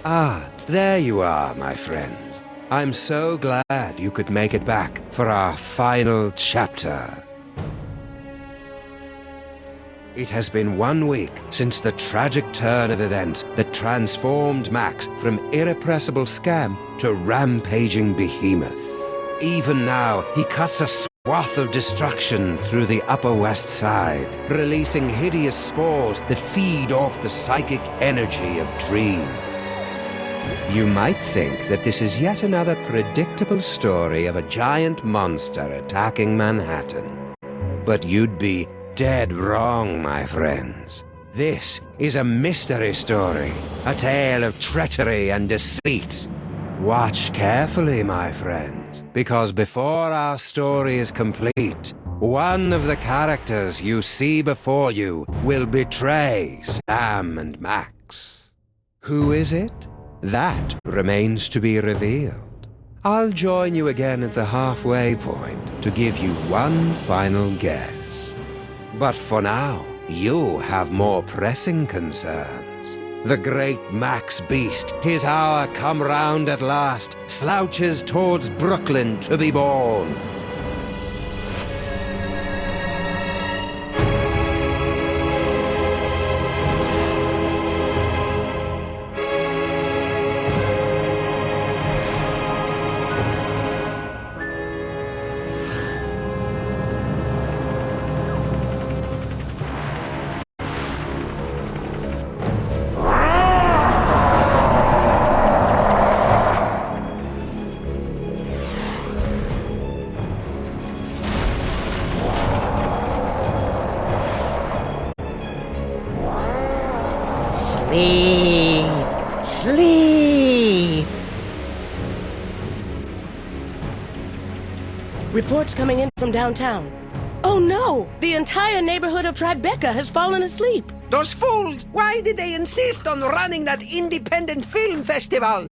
Ah, there you are, my friends. I'm so glad you could make it back for our final chapter. It has been 1 week since the tragic turn of events that transformed Max from irrepressible scam to rampaging behemoth. Even now, he cuts a swath of destruction through the Upper West Side, releasing hideous spores that feed off the psychic energy of Dream. You might think that this is yet another predictable story of a giant monster attacking Manhattan. But you'd be dead wrong, my friends. This is a mystery story, a tale of treachery and deceit. Watch carefully, my friends, because before our story is complete, one of the characters you see before you will betray Sam and Max. Who is it? That remains to be revealed. I'll join you again at the halfway point to give you one final guess. But for now, you have more pressing concerns. The great Max Beast, his hour come round at last, slouches towards Brooklyn to be born. Sleep! Reports coming in from downtown. Oh no! The entire neighborhood of Tribeca has fallen asleep. Those fools! Why did they insist on running that independent film festival?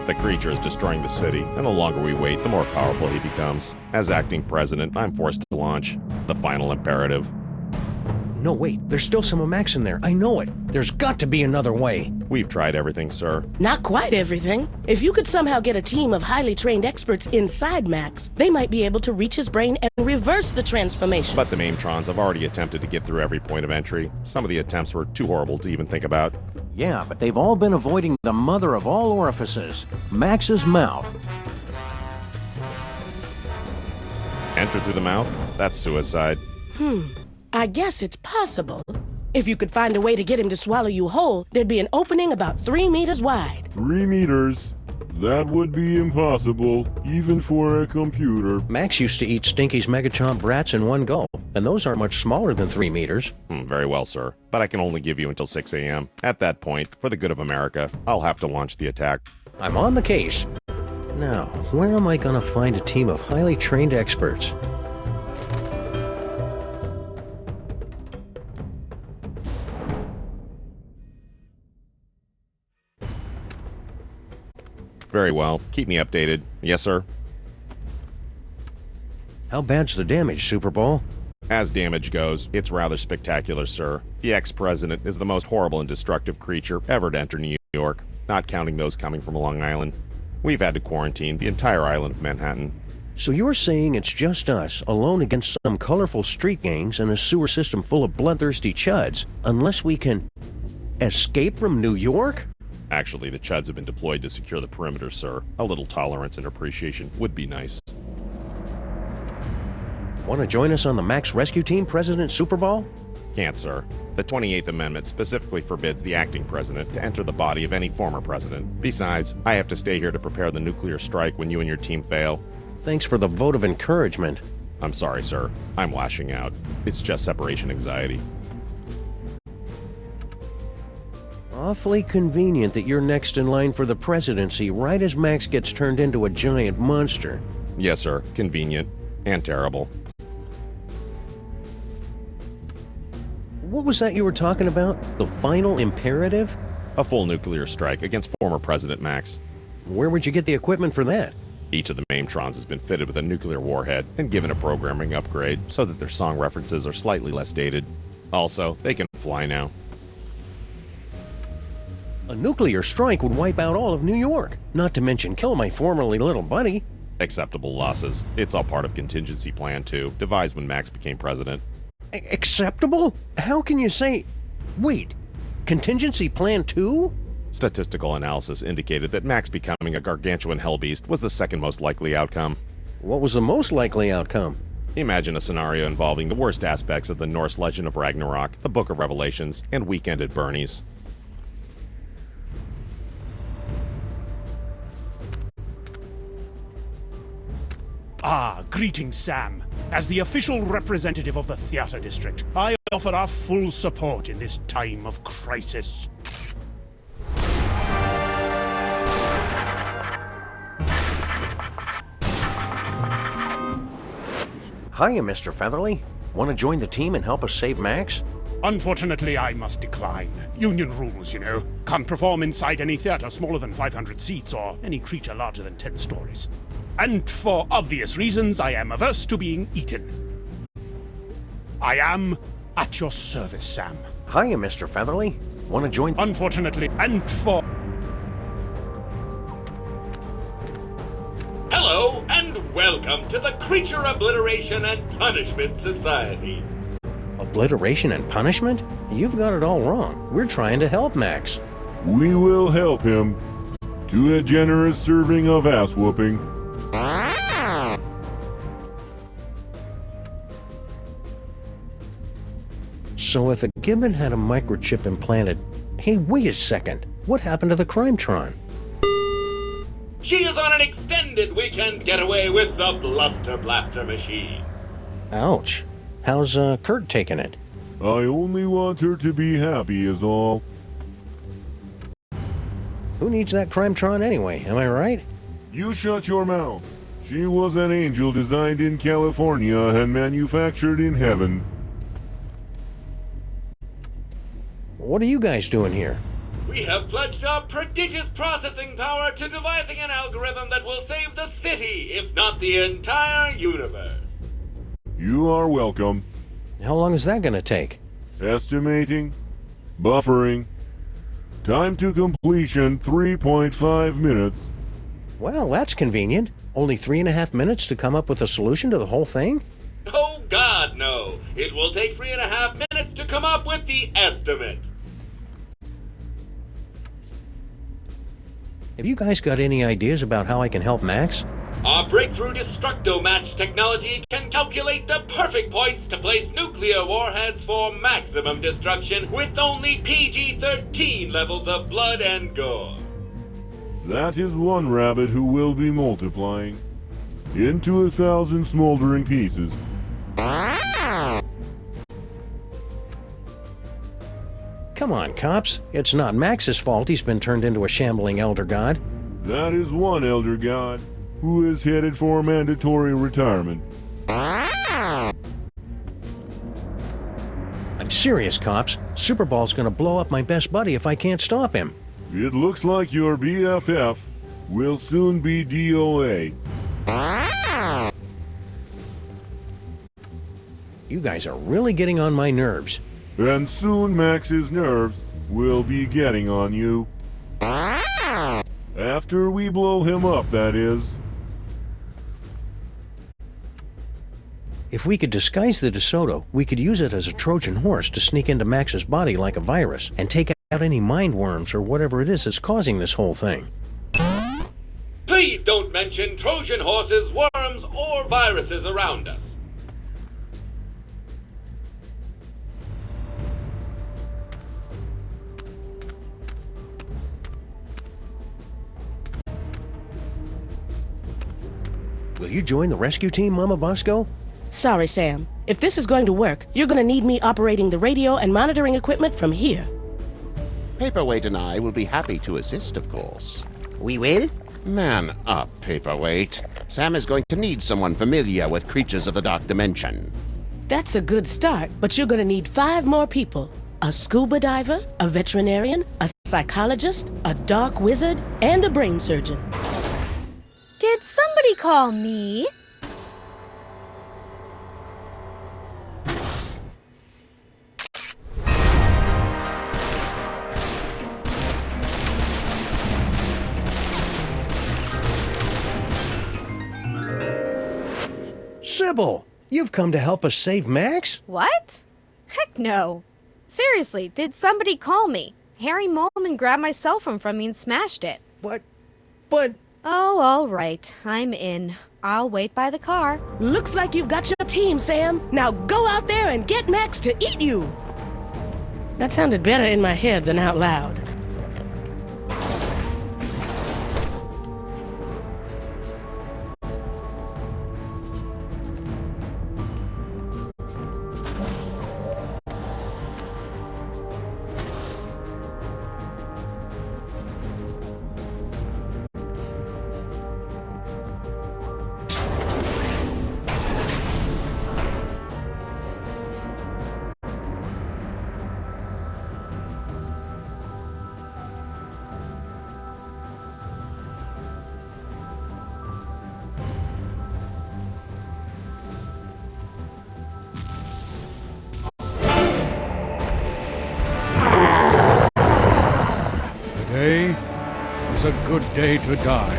The creature is destroying the city, and the longer we wait, the more powerful he becomes. As acting president, I'm forced to launch the final imperative. No, wait. There's still some of Max in there. I know it. There's got to be another way. We've tried everything, sir. Not quite everything. If you could somehow get a team of highly trained experts inside Max, they might be able to reach his brain and reverse the transformation. But the Maimtrons have already attempted to get through every point of entry. Some of the attempts were too horrible to even think about. Yeah, but they've all been avoiding the mother of all orifices, Max's mouth. Enter through the mouth? That's suicide. I guess it's possible. If you could find a way to get him to swallow you whole, there'd be an opening about 3 meters wide. 3 meters? That would be impossible, even for a computer. Max used to eat Stinky's Megachomp brats in one go, and those aren't much smaller than 3 meters. Very well, sir. But I can only give you until 6 a.m. At that point, for the good of America, I'll have to launch the attack. I'm on the case. Now, where am I gonna find a team of highly trained experts? Very well. Keep me updated. Yes, sir? How bad's the damage, Super Bowl? As damage goes, it's rather spectacular, sir. The ex-president is the most horrible and destructive creature ever to enter New York, not counting those coming from Long Island. We've had to quarantine the entire island of Manhattan. So you're saying it's just us, alone against some colorful street gangs and a sewer system full of bloodthirsty chuds, unless we can escape from New York? Actually, the Chuds have been deployed to secure the perimeter, sir. A little tolerance and appreciation would be nice. Want to join us on the Max Rescue Team, President Super Bowl? Can't, sir. The 28th Amendment specifically forbids the acting president to enter the body of any former president. Besides, I have to stay here to prepare the nuclear strike when you and your team fail. Thanks for the vote of encouragement. I'm sorry, sir. I'm lashing out. It's just separation anxiety. Awfully convenient that you're next in line for the presidency right as Max gets turned into a giant monster. Yes, sir. Convenient. And terrible. What was that you were talking about? The final imperative? A full nuclear strike against former President Max. Where would you get the equipment for that? Each of the Maimtrons has been fitted with a nuclear warhead and given a programming upgrade so that their song references are slightly less dated. Also, they can fly now. A nuclear strike would wipe out all of New York, not to mention kill my formerly little buddy. Acceptable losses. It's all part of contingency plan 2, devised when Max became president. Acceptable? How can you say... Wait, contingency plan 2? Statistical analysis indicated that Max becoming a gargantuan hellbeast was the second most likely outcome. What was the most likely outcome? Imagine a scenario involving the worst aspects of the Norse legend of Ragnarok, the Book of Revelations, and Weekend at Bernie's. Ah, greetings, Sam. As the official representative of the theater district, I offer our full support in this time of crisis. Hiya, Mr. Featherly. Want to join the team and help us save Max? Unfortunately, I must decline. Union rules, you know. Can't perform inside any theater smaller than 500 seats or any creature larger than 10 stories. And for obvious reasons, I am averse to being eaten. I am at your service, Sam. Hiya, Mr. Featherly. Want to join... Unfortunately, and for... Hello, and welcome to the Creature Obliteration and Punishment Society. Obliteration and punishment? You've got it all wrong. We're trying to help Max. We will help him to a generous serving of ass-whooping. So if a gibbon had a microchip implanted... Hey, wait a second. What happened to the Crimetron? She is on an extended weekend getaway with the Bluster Blaster machine. Ouch. How's Kurt taking it? I only want her to be happy is all. Who needs that Crimetron anyway, am I right? You shut your mouth. She was an angel designed in California and manufactured in heaven. What are you guys doing here? We have pledged our prodigious processing power to devising an algorithm that will save the city, if not the entire universe. You are welcome. How long is that gonna take? Estimating. Buffering. Time to completion 3.5 minutes. Well, that's convenient. Only 3.5 minutes to come up with a solution to the whole thing? Oh God, no. It will take 3.5 minutes to come up with the estimate. Have you guys got any ideas about how I can help Max? Our breakthrough Destructo-Match technology can calculate the perfect points to place nuclear warheads for maximum destruction with only PG-13 levels of blood and gore. That is one rabbit who will be multiplying into 1,000 smoldering pieces. Come on, cops. It's not Max's fault he's been turned into a shambling elder god. That is one elder god who is headed for mandatory retirement. I'm serious, cops. Superball's gonna blow up my best buddy if I can't stop him. It looks like your BFF will soon be DOA. You guys are really getting on my nerves. And soon Max's nerves will be getting on you. After we blow him up, that is. If we could disguise the DeSoto, we could use it as a Trojan horse to sneak into Max's body like a virus and take out any mind worms or whatever it is that's causing this whole thing. Please don't mention Trojan horses, worms, or viruses around us. Will you join the rescue team, Mama Bosco? Sorry, Sam. If this is going to work, you're going to need me operating the radio and monitoring equipment from here. Paperweight and I will be happy to assist, of course. We will? Man up, Paperweight. Sam is going to need someone familiar with creatures of the dark dimension. That's a good start, but you're going to need 5 more people. A scuba diver, a veterinarian, a psychologist, a dark wizard, and a brain surgeon. Did somebody call me? Sybil, you've come to help us save Max? What? Heck no. Seriously, did somebody call me? Harry Molman grabbed my cell phone from me and smashed it. But... Oh, all right. I'm in. I'll wait by the car. Looks like you've got your team, Sam. Now go out there and get Max to eat you. That sounded better in my head than out loud. Today is a good day to die.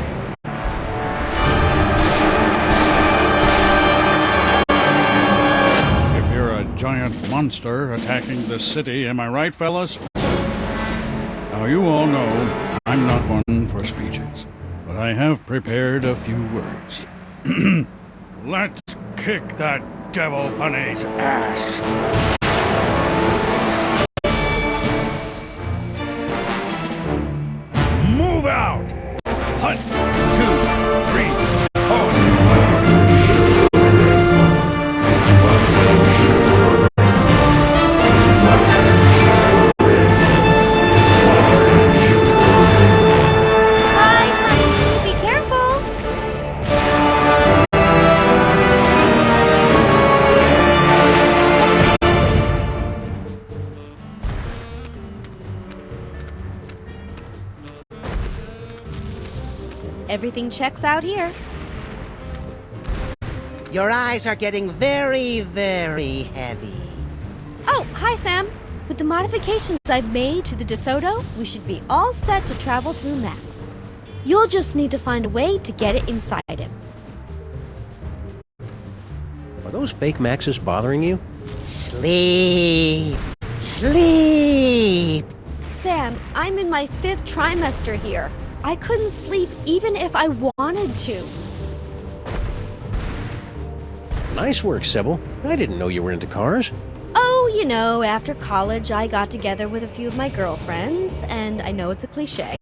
If you're a giant monster attacking the city, am I right, fellas? Now, you all know I'm not one for speeches, but I have prepared a few words. Let's kick that devil bunny's ass! Move out! 1, 2, 3, 4. Bye, honey. Be careful. Everything checks out here. Your eyes are getting very, very heavy. Oh, hi, Sam. With the modifications I've made to the DeSoto, we should be all set to travel through Max. You'll just need to find a way to get it inside him. Are those fake Maxes bothering you? Sleep. Sleep. Sam, I'm in my 5th trimester here. I couldn't sleep even if I wanted to. Nice work, Sybil. I didn't know you were into cars. Oh, you know, after college I got together with a few of my girlfriends, and I know it's a cliche,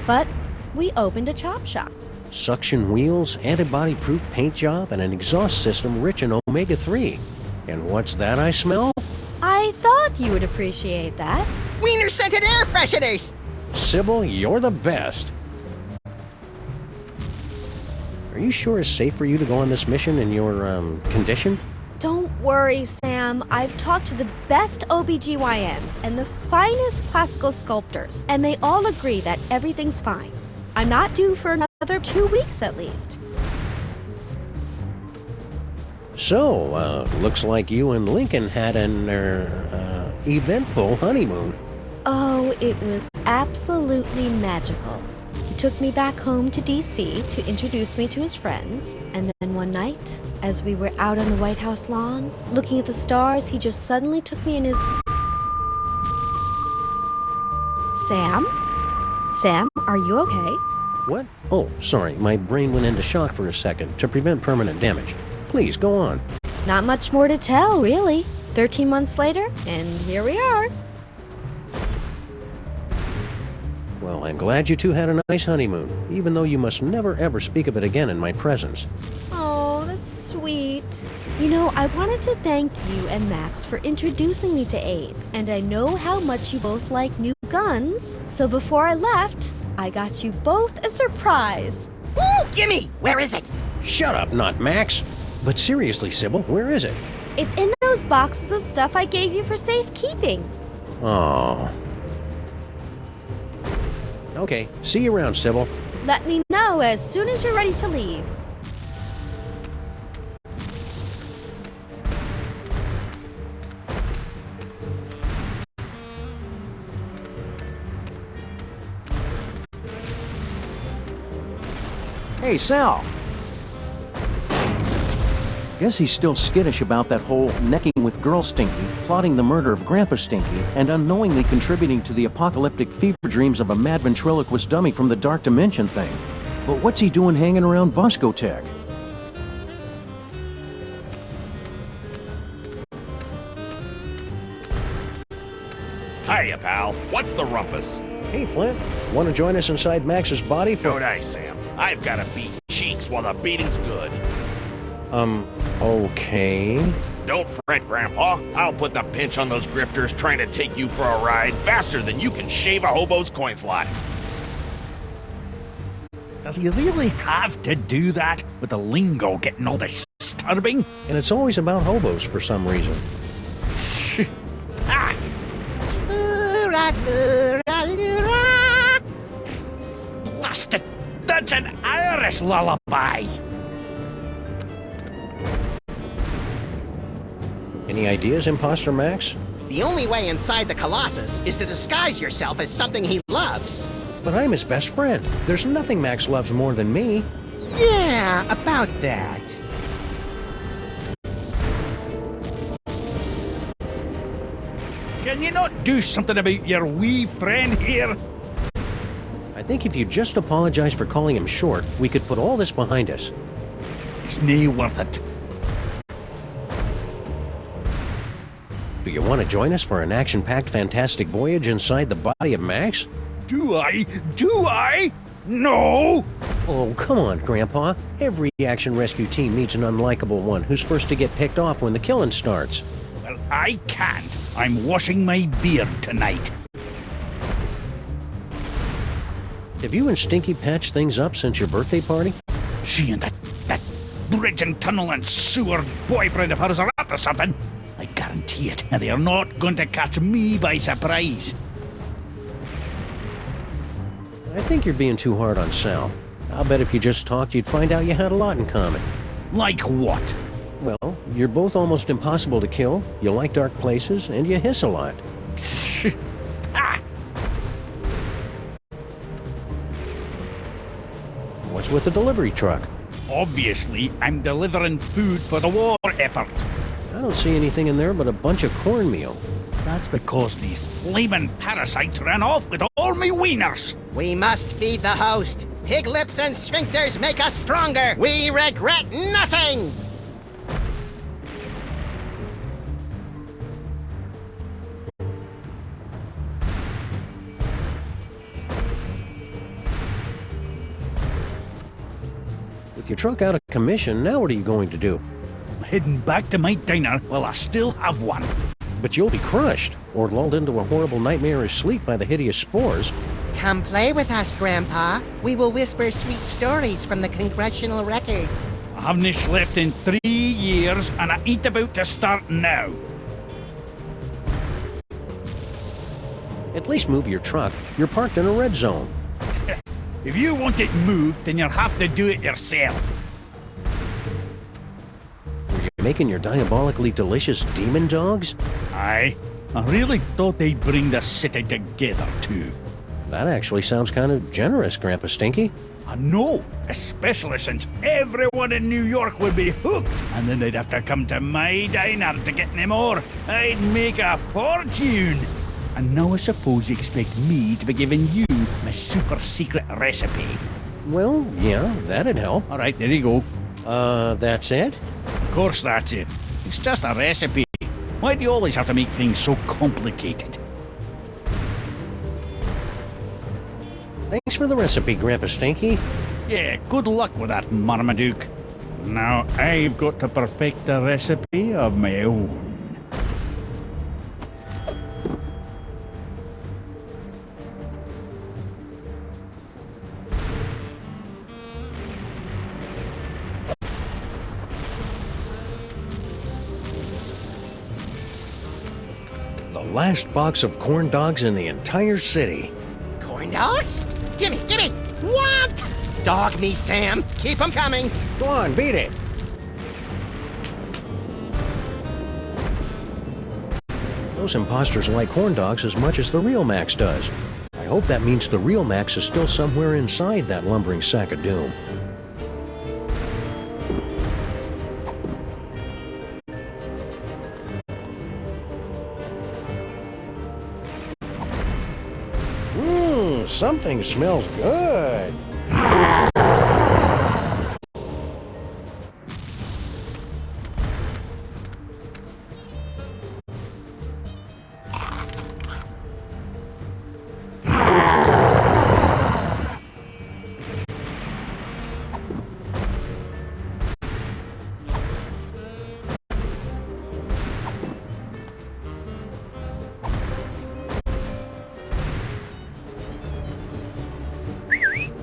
but we opened a chop shop. Suction wheels, antibody-proof paint job, and an exhaust system rich in omega-3. And what's that I smell? I thought you would appreciate that. Wiener-scented air fresheners! Sybil, you're the best. Are you sure it's safe for you to go on this mission in your, condition? Don't worry, Sam. I've talked to the best OBGYNs and the finest classical sculptors, and they all agree that everything's fine. I'm not due for another 2 weeks at least. So, looks like you and Lincoln had an, eventful honeymoon. Oh, it was absolutely magical. He took me back home to D.C. to introduce me to his friends, and then one night, as we were out on the White House lawn, looking at the stars, he just suddenly took me in his... Sam? Sam, are you okay? What? Oh, sorry, my brain went into shock for a second to prevent permanent damage. Please, go on. Not much more to tell, really. 13 months later, and here we are. Well, I'm glad you two had a nice honeymoon, even though you must never ever speak of it again in my presence. Oh, that's sweet. You know, I wanted to thank you and Max for introducing me to Abe, and I know how much you both like new guns, so before I left, I got you both a surprise. Ooh, gimme! Where is it? Shut up, not Max. But seriously, Sybil, where is it? It's in those boxes of stuff I gave you for safekeeping. Oh. Okay, see you around, Sybil. Let me know as soon as you're ready to leave. Hey, Sal. Guess he's still skittish about that whole necking with Girl Stinky, plotting the murder of Grandpa Stinky, and unknowingly contributing to the apocalyptic fever dreams of a mad ventriloquist dummy from the Dark Dimension thing. But what's he doing hanging around Boscotech? Hiya, pal. What's the rumpus? Hey, Flint. Want to join us inside Max's body for... Don't I, Sam? I've got to beat cheeks while the beating's good. Okay. Don't fret, Grandpa. I'll put the pinch on those grifters trying to take you for a ride faster than you can shave a hobo's coin slot. Does he really have to do that? With the lingo getting all disturbing? And it's always about hobos for some reason. Ah! Blasted! That's an Irish lullaby! Any ideas, Imposter Max? The only way inside the Colossus is to disguise yourself as something he loves. But I'm his best friend. There's nothing Max loves more than me. Yeah, about that. Can you not do something about your wee friend here? I think if you just apologize for calling him short, we could put all this behind us. It's nae worth it. Do you want to join us for an action-packed, fantastic voyage inside the body of Max? Do I? Do I? No! Oh, come on, Grandpa. Every action rescue team needs an unlikable one who's first to get picked off when the killing starts. Well, I can't. I'm washing my beard tonight. Have you and Stinky patched things up since your birthday party? She and that bridge and tunnel and sewer boyfriend of hers are up to something. I guarantee it. And they are not going to catch me by surprise. I think you're being too hard on Sal. I'll bet if you just talked, you'd find out you had a lot in common. Like what? Well, you're both almost impossible to kill, you like dark places, and you hiss a lot. Ah! What's with the delivery truck? Obviously, I'm delivering food for the war effort. I don't see anything in there but a bunch of cornmeal. That's because these flaming parasites ran off with all me wieners. We must feed the host. Pig lips and sphincters make us stronger. We regret nothing. With your truck out of commission, now what are you going to do? I'm heading back to my diner while I still have one. But you'll be crushed, or lulled into a horrible nightmarish sleep by the hideous spores. Come play with us, Grandpa. We will whisper sweet stories from the congressional record. I haven't slept in 3 years, and I ain't about to start now. At least move your truck. You're parked in a red zone. If you want it moved, then you'll have to do it yourself. Were you making your diabolically delicious demon dogs? Aye. I really thought they'd bring the city together, too. That actually sounds kind of generous, Grandpa Stinky. I know, especially since everyone in New York would be hooked, and then they'd have to come to my diner to get any more. I'd make a fortune. And now I suppose you expect me to be giving you my super secret recipe. Well, yeah, that'd help. All right, there you go. That's it? Of course that's it. It's just a recipe. Why do you always have to make things so complicated? Thanks for the recipe, Grandpa Stinky. Yeah, good luck with that, Marmaduke. Now I've got to perfect a recipe of my own. The last box of corn dogs in the entire city. Corn dogs? Gimme! What? Dog me, Sam. Keep 'em coming. Go on, beat it. Those imposters like corn dogs as much as the real Max does. I hope that means the real Max is still somewhere inside that lumbering sack of doom. something smells good.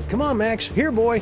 Come on, Max. Here, boy.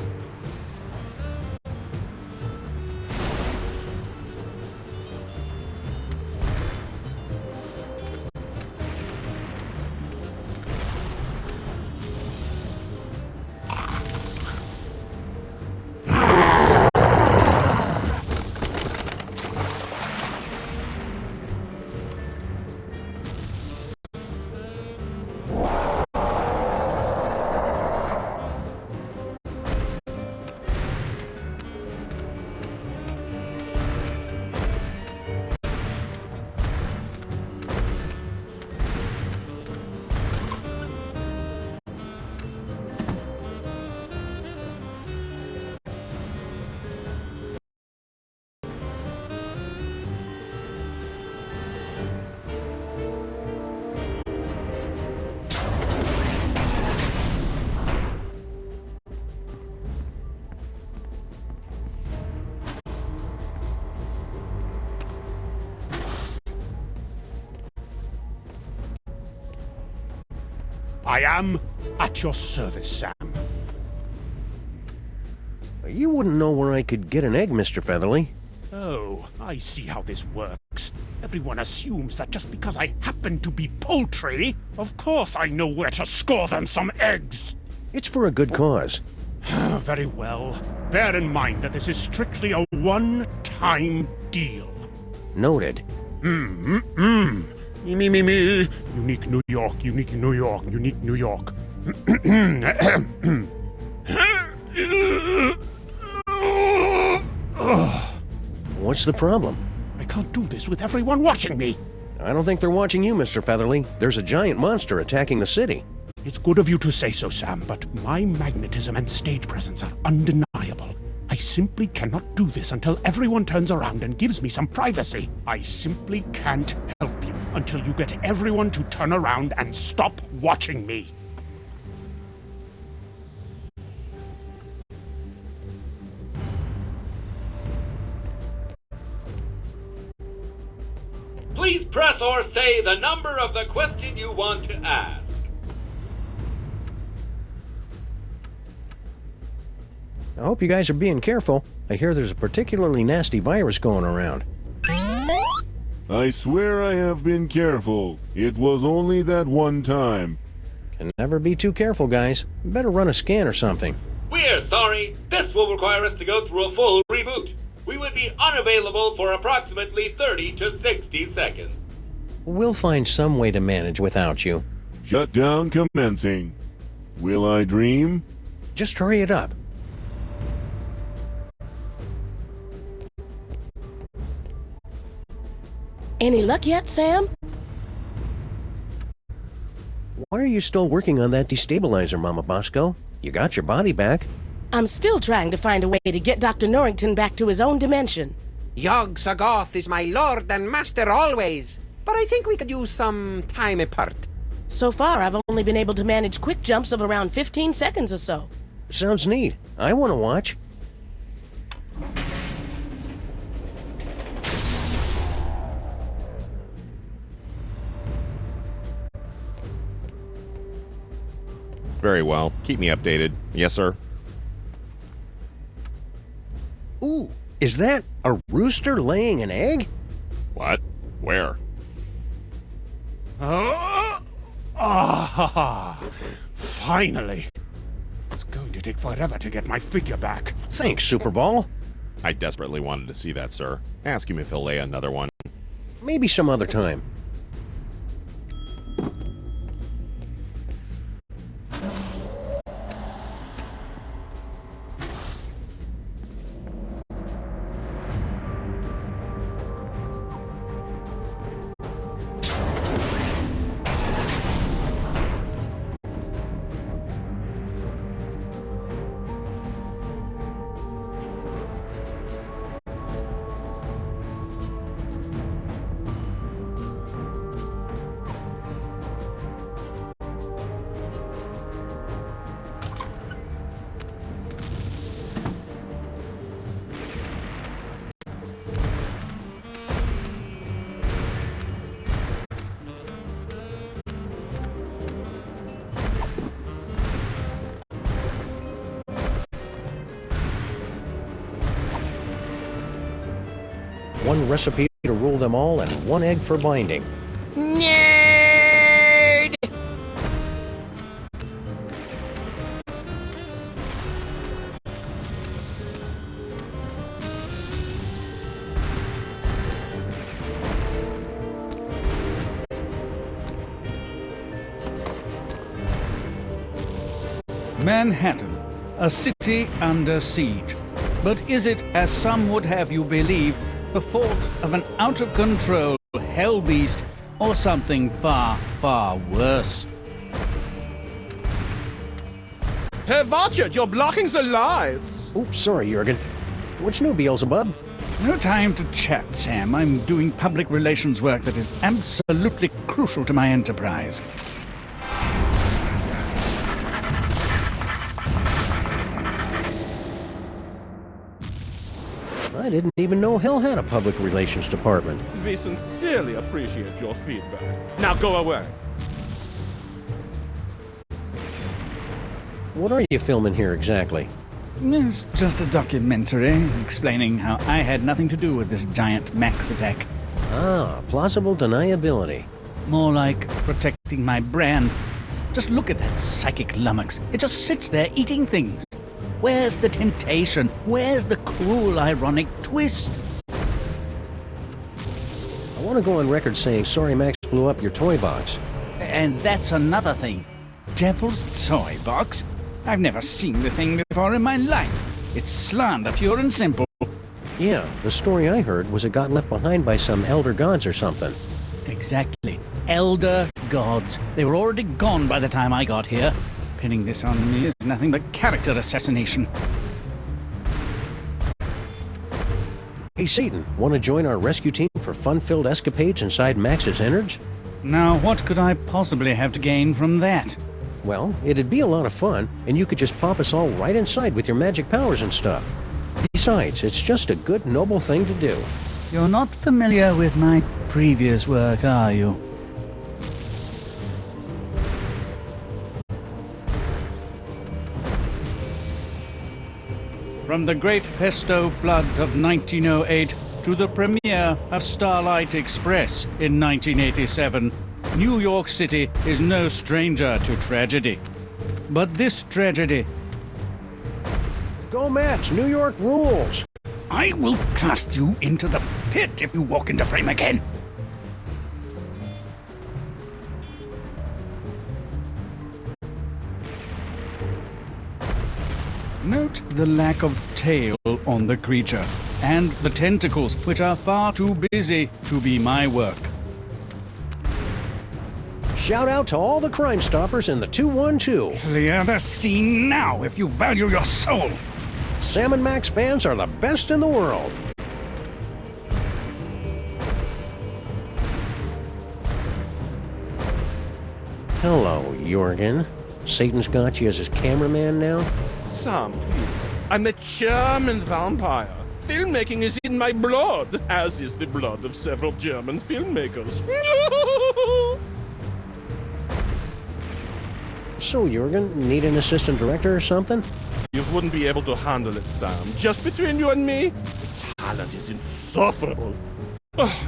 I am at your service, Sam. You wouldn't know where I could get an egg, Mr. Featherly. Oh, I see how this works. Everyone assumes that just because I happen to be poultry, of course I know where to score them some eggs. It's for a good cause. Very well. Bear in mind that this is strictly a one-time deal. Noted. Me. Unique New York, unique New York, unique New York. What's the problem? I can't do this with everyone watching me. I don't think they're watching you, Mr. Featherly. There's a giant monster attacking the city. It's good of you to say so, Sam, but my magnetism and stage presence are undeniable. I simply cannot do this until everyone turns around and gives me some privacy. I simply can't help you until you get everyone to turn around and stop watching me. Please press or say the number of the question you want to ask. I hope you guys are being careful. I hear there's a particularly nasty virus going around. I swear I have been careful. It was only that one time. Can never be too careful, guys. Better run a scan or something. We're sorry. This will require us to go through a full reboot. We would be unavailable for approximately 30 to 60 seconds. We'll find some way to manage without you. Shutdown commencing. Will I dream? Just hurry it up. Any luck yet, Sam? Why are you still working on that destabilizer, Mama Bosco? You got your body back. I'm still trying to find a way to get Dr. Norrington back to his own dimension. Yog Sagoth is my lord and master always, but I think we could use some time apart. So far, I've only been able to manage quick jumps of around 15 seconds or so. Sounds neat. I want to watch. Very well. Keep me updated. Yes, sir. Ooh, is that a rooster laying an egg? What? Where? Finally. It's going to take forever to get my figure back. Thanks, Superball. I desperately wanted to see that, sir. Ask him if he'll lay another one. Maybe some other time. one recipe to rule them all and one egg for binding. Nerd! Manhattan, a city under siege. But is it, as some would have you believe, the fault of an out-of-control hell beast or something far, far worse? Hey, watch it! You're blocking the lights! Oops, sorry, Jurgen. What's new, Beelzebub? No time to chat, Sam. I'm doing public relations work that is absolutely crucial to my enterprise. I didn't even know hell had a public relations department. We sincerely appreciate your feedback. Now go away. What are you filming here exactly? It's just a documentary explaining how I had nothing to do with this giant Max attack. Ah, plausible deniability. More like protecting my brand. Just look at that psychic lummox. It just sits there eating things. Where's the temptation? Where's the cruel, ironic twist? I want to go on record saying sorry Max blew up your toy box. And that's another thing. Devil's toy box? I've never seen the thing before in my life. It's slander, pure and simple. Yeah, the story I heard was it got left behind by some elder gods or something. Exactly. Elder gods. They were already gone by the time I got here. Pinning this on me is nothing but character assassination. Hey, Satan, want to join our rescue team for fun-filled escapades inside Max's innards? Now, what could I possibly have to gain from that? Well, it'd be a lot of fun, and you could just pop us all right inside with your magic powers and stuff. Besides, it's just a good, noble thing to do. You're not familiar with my previous work, are you? From the Great Pesto Flood of 1908 to the premiere of Starlight Express in 1987, New York City is no stranger to tragedy. But this tragedy... Go Max, New York rules! I will cast you into the pit if you walk into frame again! Note the lack of tail on the creature, and the tentacles, which are far too busy to be my work. Shout out to all the Crime Stoppers in the 212. Clear the scene now if you value your soul! Sam and Max fans are the best in the world. Hello, Jurgen. Satan's got you as his cameraman now? Sam, please. I'm a German vampire. Filmmaking is in my blood, as is the blood of several German filmmakers. So, Jurgen, need an assistant director or something? You wouldn't be able to handle it, Sam. Just between you and me, the talent is insufferable.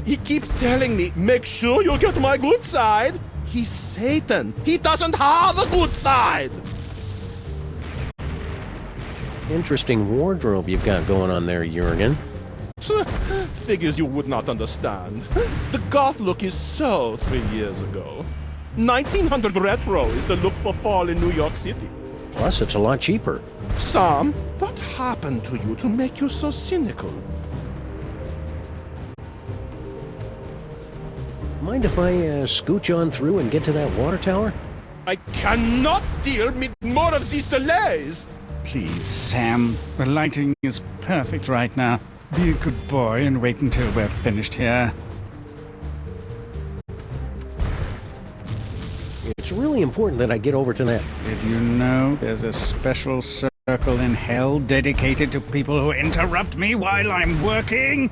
He keeps telling me, make sure you get my good side. He's Satan. He doesn't have a good side. Interesting wardrobe you've got going on there, Jurgen. Figures you would not understand. The goth look is so 3 years ago. 1900 retro is the look for fall in New York City. Plus, it's a lot cheaper. Sam, what happened to you to make you so cynical? Mind if I scooch on through and get to that water tower? I cannot deal with more of these delays! Please, Sam. The lighting is perfect right now. Be a good boy and wait until we're finished here. It's really important that I get over to that. Did you know there's a special circle in hell dedicated to people who interrupt me while I'm working?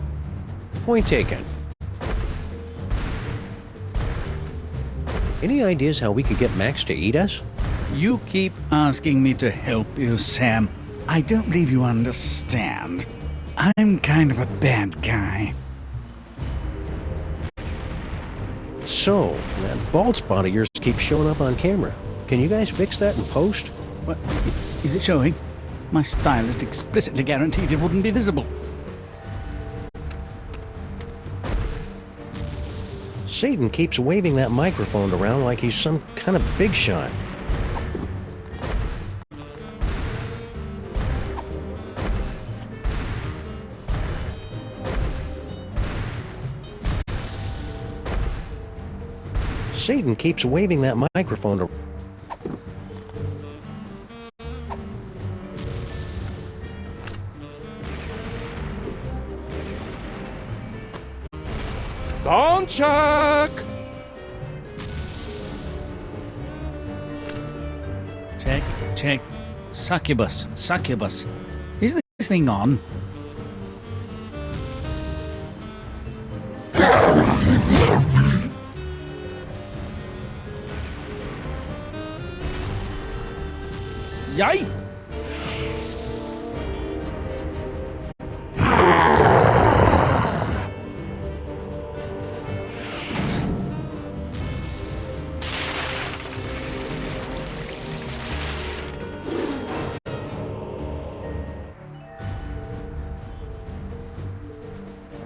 Point taken. Any ideas how we could get Max to eat us? You keep asking me to help you, Sam. I don't believe you understand. I'm kind of a bad guy. So, that bald spot of yours keeps showing up on camera. Can you guys fix that in post? What? Is it showing? My stylist explicitly guaranteed it wouldn't be visible. Satan keeps waving that microphone around like he's some kind of big shot. Satan keeps waving that microphone around. Sound check! Check. Succubus. Is this thing on? Yipe!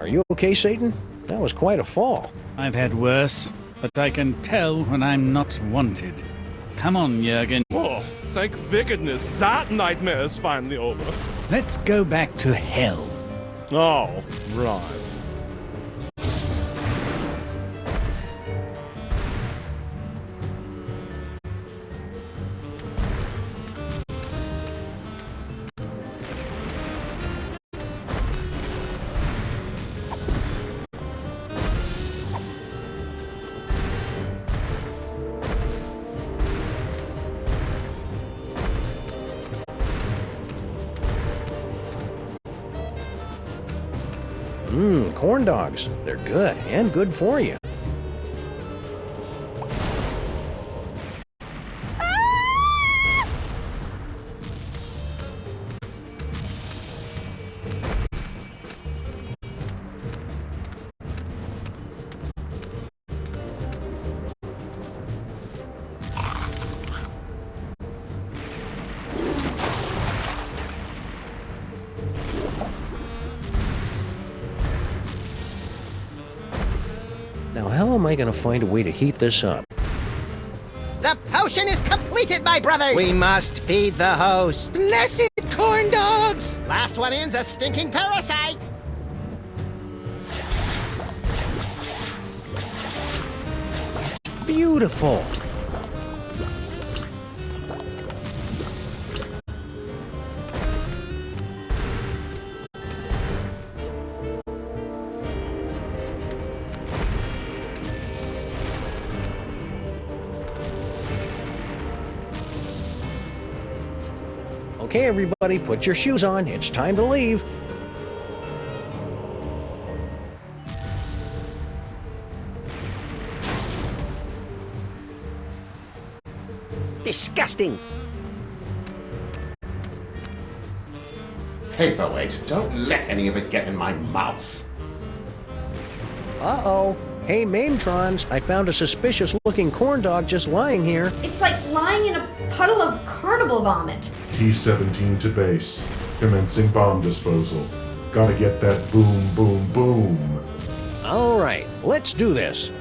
Are you okay, Satan? That was quite a fall. I've had worse, but I can tell when I'm not wanted. Come on, Jurgen. Oh, thank wickedness, that nightmare is finally over. Let's go back to hell. Oh, right. Corn dogs. They're good, and good for you. Now, how am I going to find a way to heat this up? The potion is completed, my brothers! We must feed the host. Blessed corn dogs! Last one in's a stinking parasite! Beautiful! Okay, everybody, put your shoes on. It's time to leave. Disgusting! Paperweight, don't let any of it get in my mouth. Uh-oh. Hey, Mametrons, I found a suspicious-looking corn dog just lying here. It's like lying in a puddle of carnival vomit. T-17 to base. Commencing bomb disposal. Gotta get that boom, boom, boom. All right, let's do this.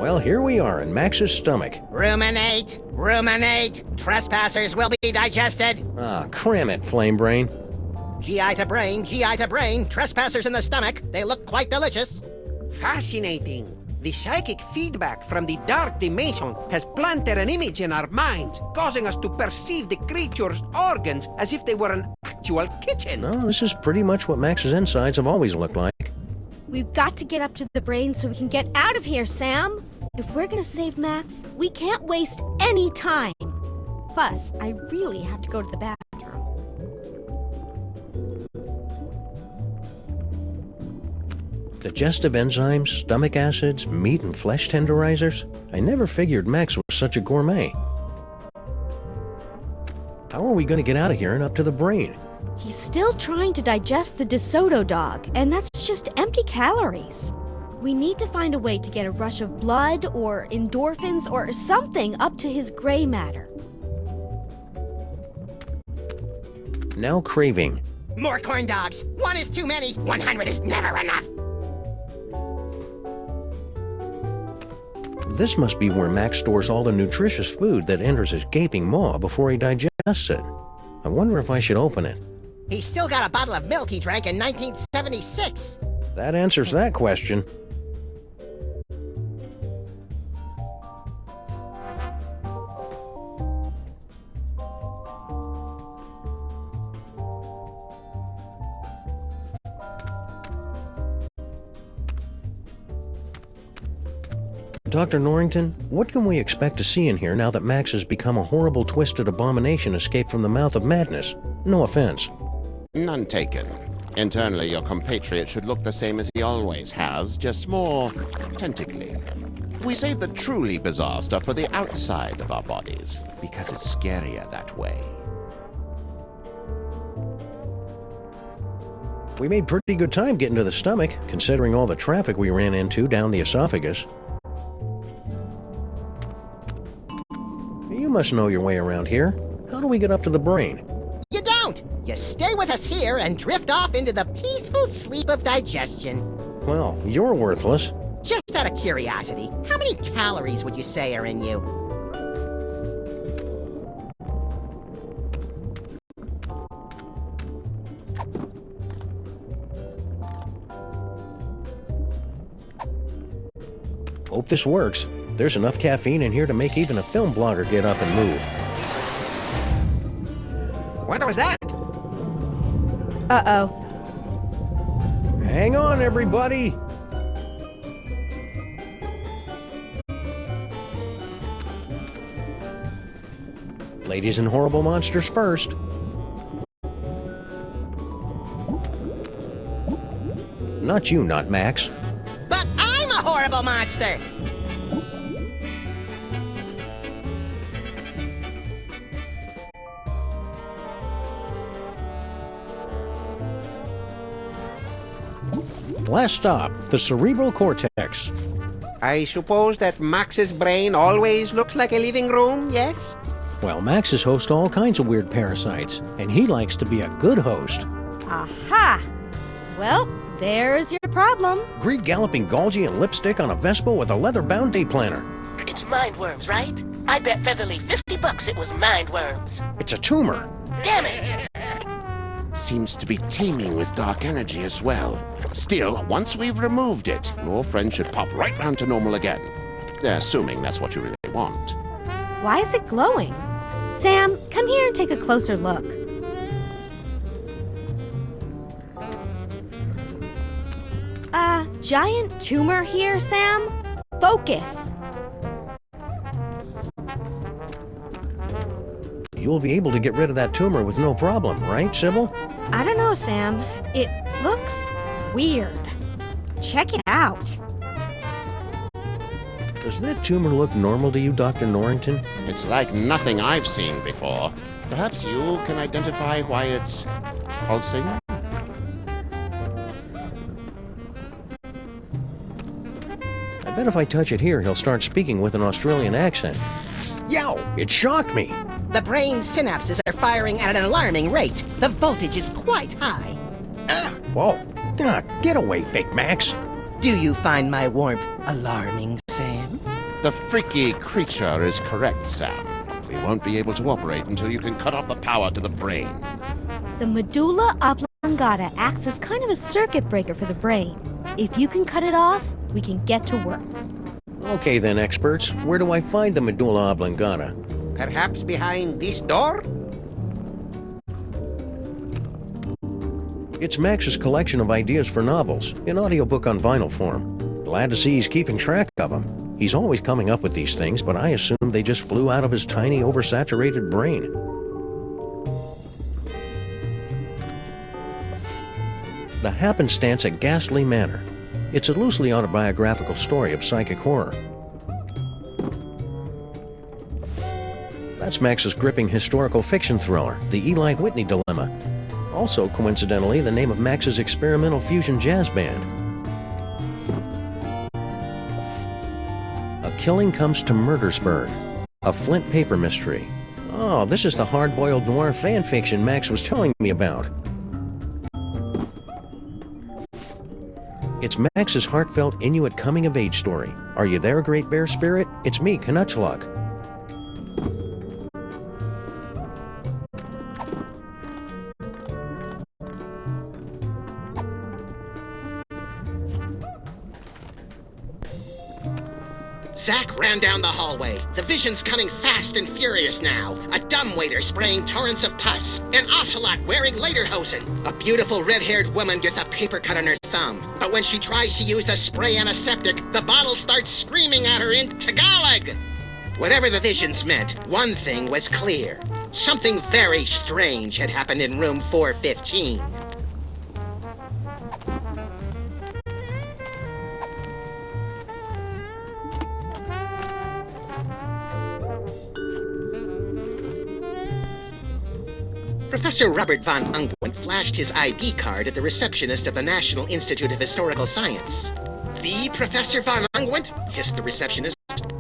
Well, here we are in Max's stomach. Ruminate! Ruminate! Trespassers will be digested! Ah, cram it, Flame Brain. GI to brain, GI to brain. Trespassers in the stomach. They look quite delicious. Fascinating. The psychic feedback from the dark dimension has planted an image in our minds, causing us to perceive the creature's organs as if they were an actual kitchen. No, this is pretty much what Max's insides have always looked like. We've got to get up to the brain so we can get out of here, Sam. If we're gonna save Max, we can't waste any time. Plus, I really have to go to the bathroom. Digestive enzymes, stomach acids, meat and flesh tenderizers. I never figured Max was such a gourmet. How are we going to get out of here and up to the brain? He's still trying to digest the DeSoto dog, and that's just empty calories. We need to find a way to get a rush of blood or endorphins or something up to his gray matter. Now craving. More corn dogs. 1 is too many. 100 is never enough. This must be where Max stores all the nutritious food that enters his gaping maw before he digests it. I wonder if I should open it. He's still got a bottle of milk he drank in 1976. That answers that question. Dr. Norrington, what can we expect to see in here now that Max has become a horrible, twisted abomination escaped from the mouth of madness? No offense. None taken. Internally, your compatriot should look the same as he always has, just more tentacly. We save the truly bizarre stuff for the outside of our bodies, because it's scarier that way. We made pretty good time getting to the stomach, considering all the traffic we ran into down the esophagus. You must know your way around here. How do we get up to the brain? You don't! You stay with us here and drift off into the peaceful sleep of digestion. Well, you're worthless. Just out of curiosity, how many calories would you say are in you? Hope this works. There's enough caffeine in here to make even a film blogger get up and move. What was that? Uh-oh. Hang on, everybody! Ladies and horrible monsters first. Not you, not Max. But I'm a horrible monster! Last stop, the cerebral cortex. I suppose that Max's brain always looks like a living room, yes? Well, Max is host to all kinds of weird parasites, and he likes to be a good host. Aha! Well, there's your problem. Greed galloping Golgi and lipstick on a Vespa with a leather-bound day planner. It's mind worms, right? I bet Featherly $50 it was mind worms. It's a tumor. Damn it! Seems to be teeming with dark energy as well. Still, once we've removed it, your friend should pop right round to normal again. Assuming that's what you really want. Why is it glowing? Sam, come here and take a closer look. Giant tumor here, Sam? Focus. You'll be able to get rid of that tumor with no problem, right, Sybil? I don't know, Sam. It looks weird. Check it out. Does that tumor look normal to you, Dr. Norrington? It's like nothing I've seen before. Perhaps you can identify why it's pulsing? I bet if I touch it here, he'll start speaking with an Australian accent. Yow! It shocked me! The brain's synapses are firing at an alarming rate. The voltage is quite high. Whoa! Get away, fake Max! Do you find my warmth alarming, Sam? The freaky creature is correct, Sam. We won't be able to operate until you can cut off the power to the brain. The medulla oblongata acts as kind of a circuit breaker for the brain. If you can cut it off, we can get to work. Okay then, experts. Where do I find the medulla oblongata? Perhaps behind this door? It's Max's collection of ideas for novels, in audiobook on vinyl form. Glad to see he's keeping track of them. He's always coming up with these things, but I assume they just flew out of his tiny, oversaturated brain. The Happenstance at Ghastly Manor. It's a loosely autobiographical story of psychic horror. That's Max's gripping historical fiction thriller, The Eli Whitney Dilemma. Also, coincidentally, the name of Max's experimental fusion jazz band. A Killing Comes to Murdersburg, a Flint paper mystery. Oh, this is the hard-boiled noir fanfiction Max was telling me about. It's Max's heartfelt Inuit coming-of-age story. Are you there, Great Bear Spirit? It's me, Canuchlug. Zack ran down the hallway. The vision's coming fast and furious now. A dumbwaiter spraying torrents of pus. An ocelot wearing lederhosen. A beautiful red-haired woman gets a paper cut on her thumb. But when she tries to use the spray antiseptic, the bottle starts screaming at her in Tagalog. Whatever the visions meant, one thing was clear. Something very strange had happened in room 415. Professor Robert von Unguent flashed his ID card at the receptionist of the National Institute of Historical Science. The Professor von Unguent? Hissed the receptionist.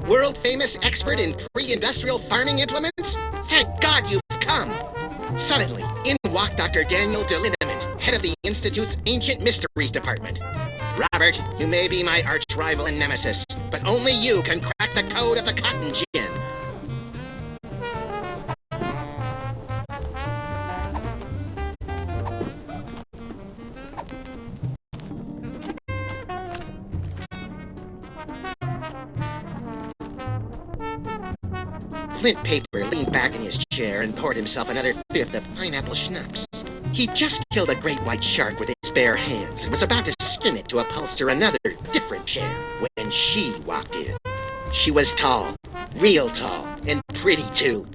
World-famous expert in pre-industrial farming implements? Thank God you've come! Suddenly, in walked Dr. Daniel DeLiniment, head of the Institute's Ancient Mysteries Department. Robert, you may be my arch-rival and nemesis, but only you can crack the code of the cotton gin. Flint Paper leaned back in his chair and poured himself another fifth of pineapple schnapps. He'd just killed a great white shark with his bare hands and was about to skin it to upholster another, different chair when she walked in. She was tall, real tall, and pretty too.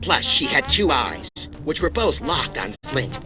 Plus, she had two eyes, which were both locked on Flint.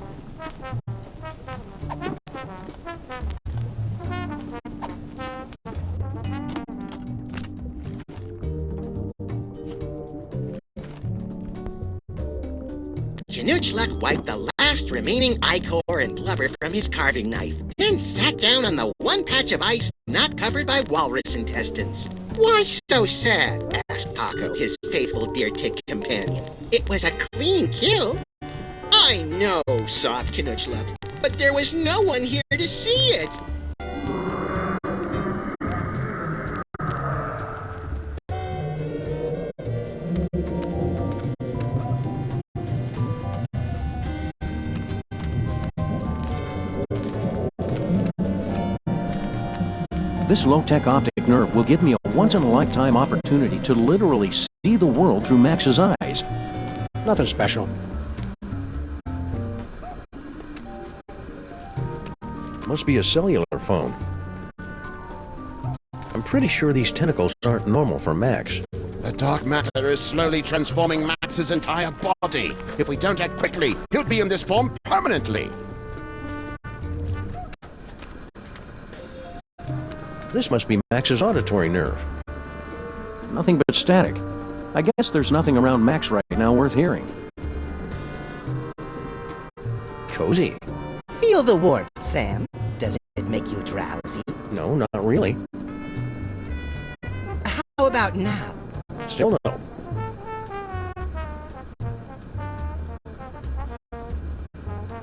Canuchlug wiped the last remaining ichor and blubber from his carving knife, then sat down on the one patch of ice not covered by walrus intestines. Why so sad? Asked Paco, his faithful deer tick companion. It was a clean kill. I know, sobbed Canuchlug, but there was no one here to see it. This low-tech optic nerve will give me a once-in-a-lifetime opportunity to literally see the world through Max's eyes. Nothing special. Must be a cellular phone. I'm pretty sure these tentacles aren't normal for Max. The dark matter is slowly transforming Max's entire body. If we don't act quickly, he'll be in this form permanently. This must be Max's auditory nerve. Nothing but static. I guess there's nothing around Max right now worth hearing. Cozy. Feel the warmth, Sam. Does it make you drowsy? No, not really. How about now? Still no.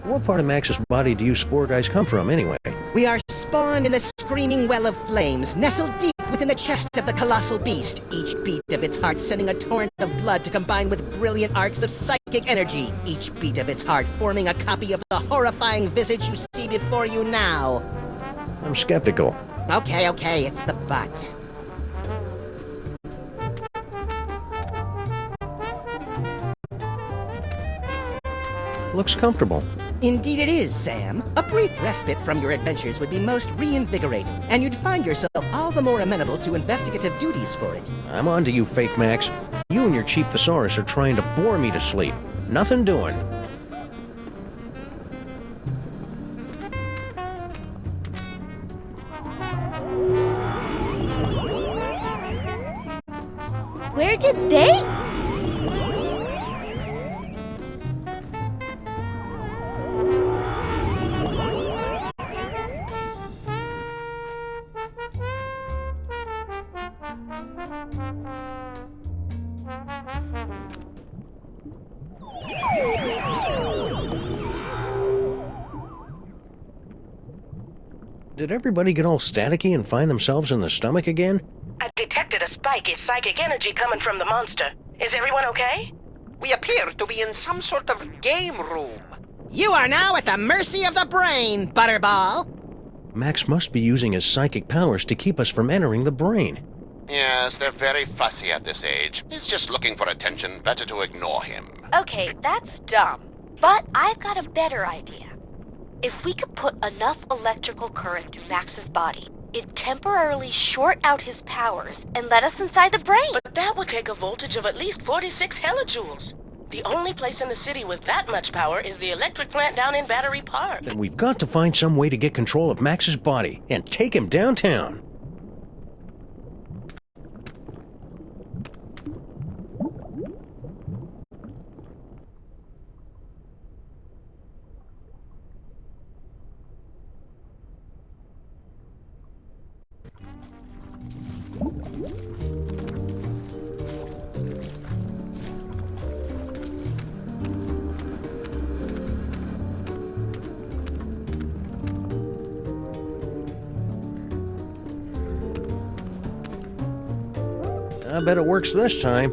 What part of Max's body do you spore guys come from, anyway? We are spawned in the screaming well of flames, nestled deep within the chest of the colossal beast, each beat of its heart sending a torrent of blood to combine with brilliant arcs of psychic energy, each beat of its heart forming a copy of the horrifying visage you see before you now. I'm skeptical. Okay, it's the butt. Looks comfortable. Indeed it is, Sam. A brief respite from your adventures would be most reinvigorating, and you'd find yourself all the more amenable to investigative duties for it. I'm on to you, Fake Max. You and your cheap thesaurus are trying to bore me to sleep. Nothing doing. Where did they? Did everybody get all staticky and find themselves in the stomach again? I detected a spike in psychic energy coming from the monster. Is everyone okay? We appear to be in some sort of game room. You are now at the mercy of the brain, Butterball. Max must be using his psychic powers to keep us from entering the brain. Yes, they're very fussy at this age. He's just looking for attention. Better to ignore him. Okay, that's dumb. But I've got a better idea. If we could put enough electrical current through Max's body, it'd temporarily short out his powers and let us inside the brain. But that would take a voltage of at least 46 hellijoules. The only place in the city with that much power is the electric plant down in Battery Park. Then we've got to find some way to get control of Max's body and take him downtown. I bet it works this time.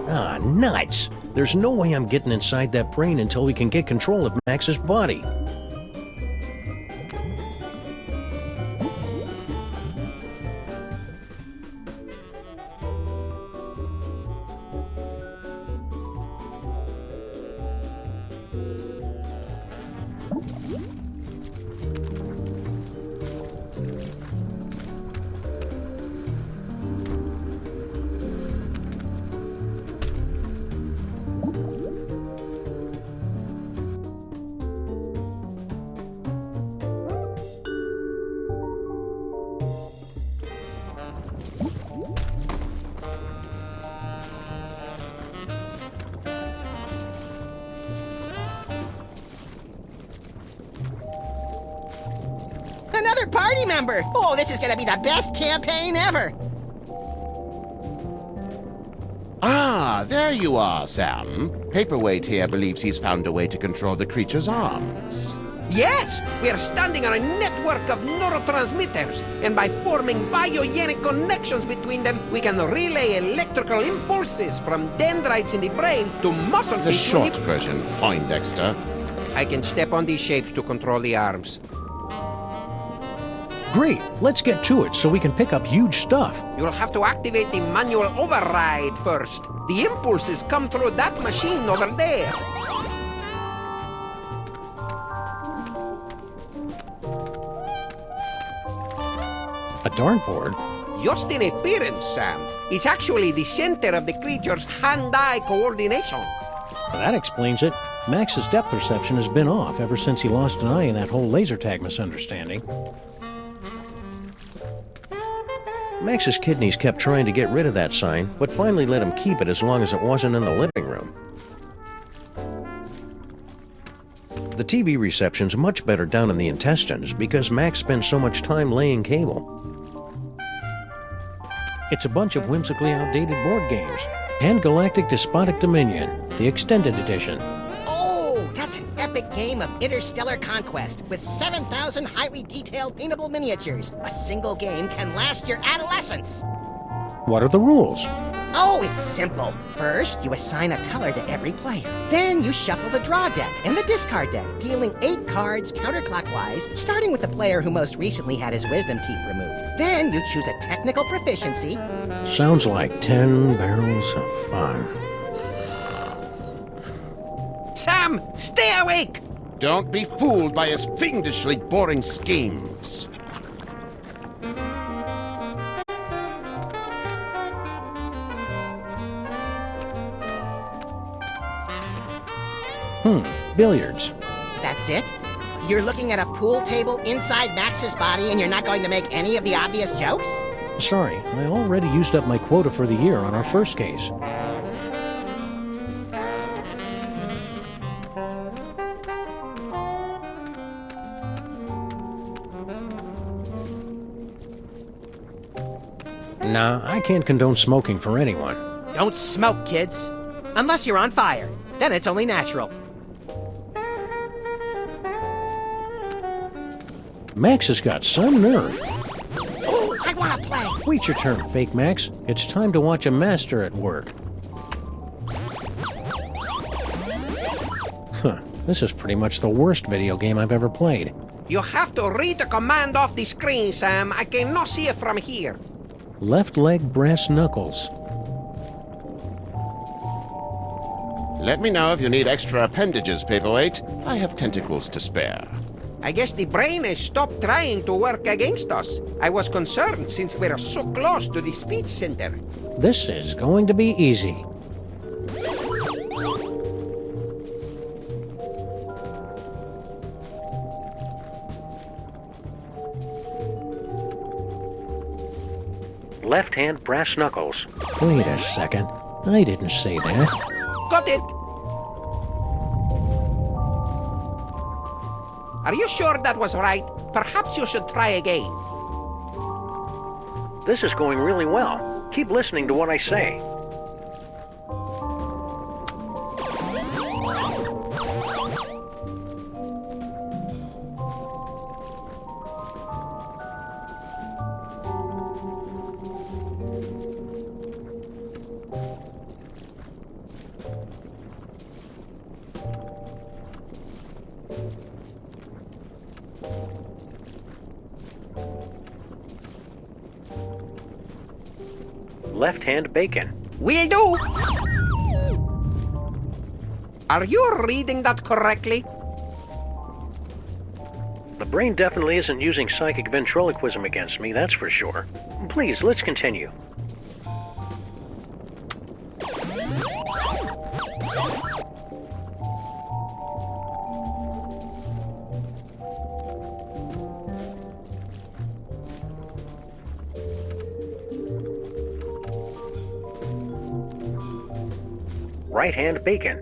Ah, nuts! There's no way I'm getting inside that brain until we can get control of Max's body. Another party member! Oh, this is gonna be the best campaign ever! Ah, there you are, Sam. Paperweight here believes he's found a way to control the creature's arms. Yes, we are standing on a network of neurotransmitters, and by forming biogenic connections between them, we can relay electrical impulses from dendrites in the brain to muscle The tissue. short version, Poindexter. I can step on these shapes to control the arms. Great, let's get to it so we can pick up huge stuff. You'll have to activate the manual override first. The impulses come through that machine over there. A dartboard? Just in appearance, Sam. It's actually the center of the creature's hand-eye coordination. That explains it. Max's depth perception has been off ever since he lost an eye in that whole laser tag misunderstanding. Max's kidneys kept trying to get rid of that sign, but finally let him keep it as long as it wasn't in the living room. The TV reception's much better down in the intestines because Max spends so much time laying cable. It's a bunch of whimsically outdated board games. Pan-Galactic Despotic Dominion, the extended edition. Oh, that's an epic game of interstellar conquest with 7,000 highly detailed paintable miniatures. A single game can last your adolescence. What are the rules? Oh, it's simple. First, you assign a color to every player. Then you shuffle the draw deck and the discard deck, dealing 8 cards counterclockwise, starting with the player who most recently had his wisdom teeth removed. Then you choose a technical proficiency. Sounds like 10 barrels of fun. Sam, stay awake! Don't be fooled by his fiendishly boring schemes. Billiards. That's it? You're looking at a pool table inside Max's body and you're not going to make any of the obvious jokes? Sorry, I already used up my quota for the year on our first case. Nah, I can't condone smoking for anyone. Don't smoke, kids. Unless you're on fire. Then it's only natural. Max has got some nerve. Oh, I want to play. Wait your turn, Fake Max. It's time to watch a master at work. Huh, this is pretty much the worst video game I've ever played. You have to read the command off the screen, Sam. I cannot see it from here. Left leg brass knuckles. Let me know if you need extra appendages, Paperweight. I have tentacles to spare. I guess the brain has stopped trying to work against us. I was concerned since we're so close to the speech center. This is going to be easy. Left hand brass knuckles. Wait a second. I didn't say that. Got it! Are you sure that was right? Perhaps you should try again. This is going really well. Keep listening to what I say. Left-hand bacon. Will do! Are you reading that correctly? The brain definitely isn't using psychic ventriloquism against me, that's for sure. Please, let's continue. Right-hand bacon.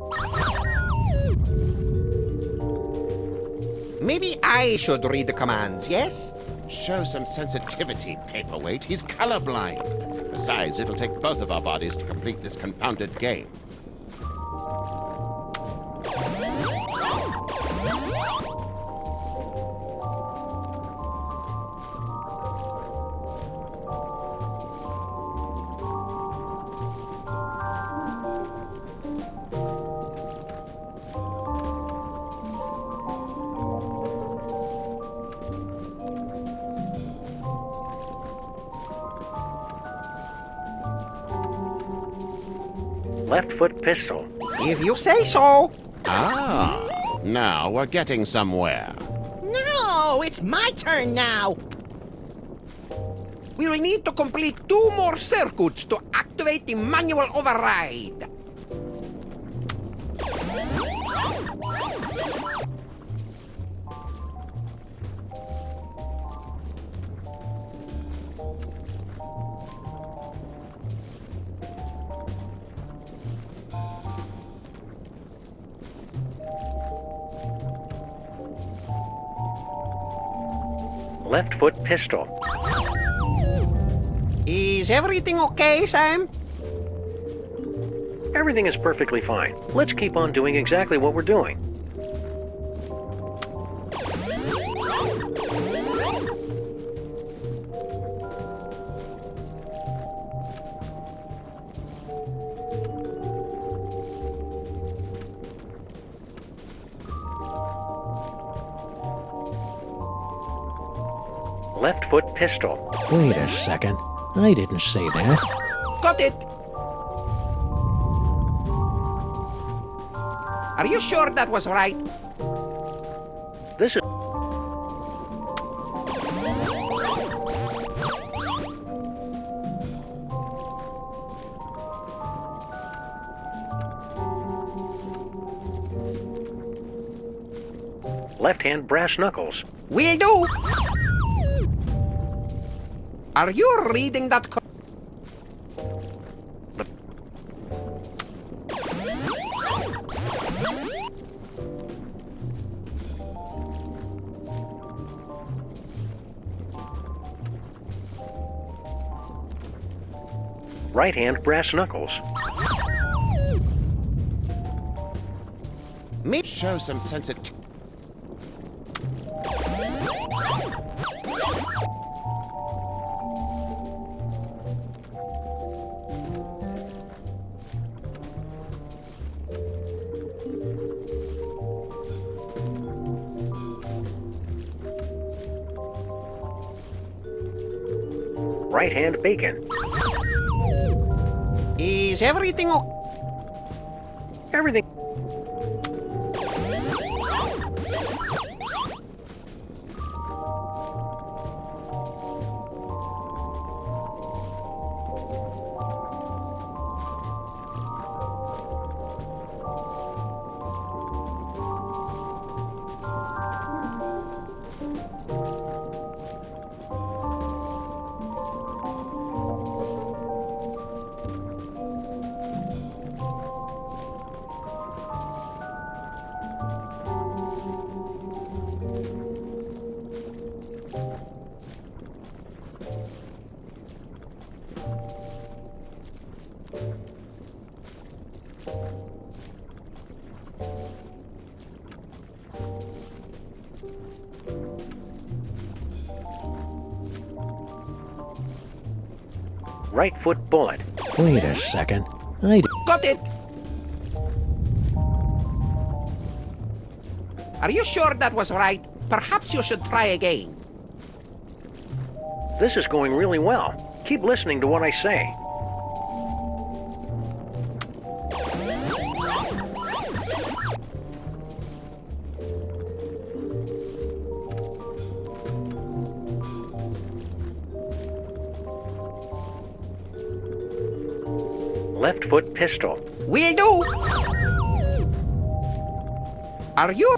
Maybe I should read the commands, yes? Show some sensitivity, Paperweight. He's colorblind. Besides, it'll take both of our bodies to complete this confounded game. Left foot pistol. If you say so. Ah, now we're getting somewhere. No, it's my turn now. We will need to complete 2 more circuits to activate the manual override. Left foot pistol. Is everything okay, Sam? Everything is perfectly fine. Let's keep on doing exactly what we're doing. Left foot pistol. Wait a second. I didn't say that. Got it! Are you sure that was right? This is... Left-hand brass knuckles. Will do! Are you reading that Right-hand brass knuckles. Maybe show some sensitivity. Right-hand bacon. Is everything Everything... Right foot bullet. Wait a second. Got it! Are you sure that was right? Perhaps you should try again. This is going really well. Keep listening to what I say. Left foot pistol. Will do! Are you...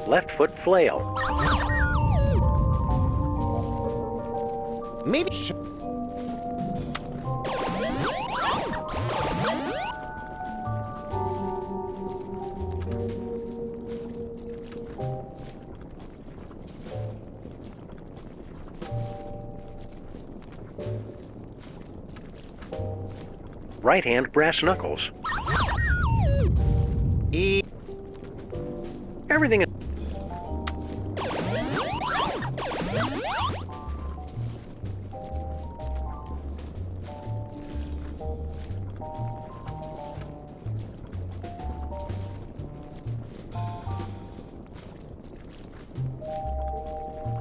Left foot flail. Maybe... Right-hand brass knuckles. Everything is...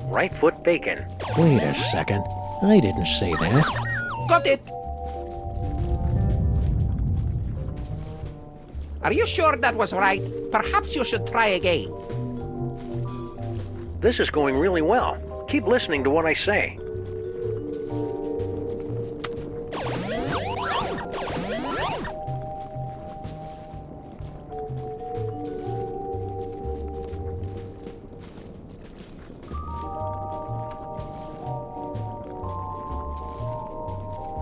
Right foot bacon. Wait a second. I didn't say that. Got it! Are you sure that was right? Perhaps you should try again. This is going really well. Keep listening to what I say.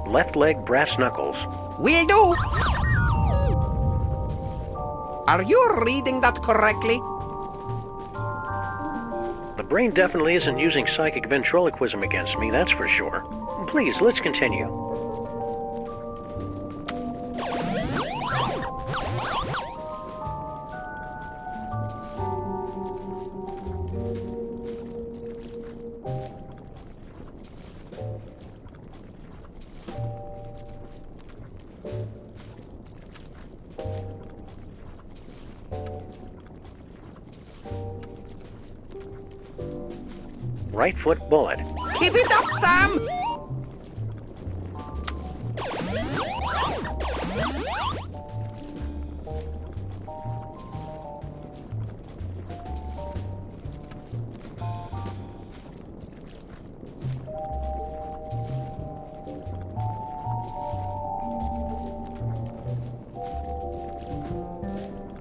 Left leg brass knuckles. Will do! Are you reading that correctly? The brain definitely isn't using psychic ventriloquism against me, that's for sure. Please, let's continue. Right foot bullet. Keep it up, Sam!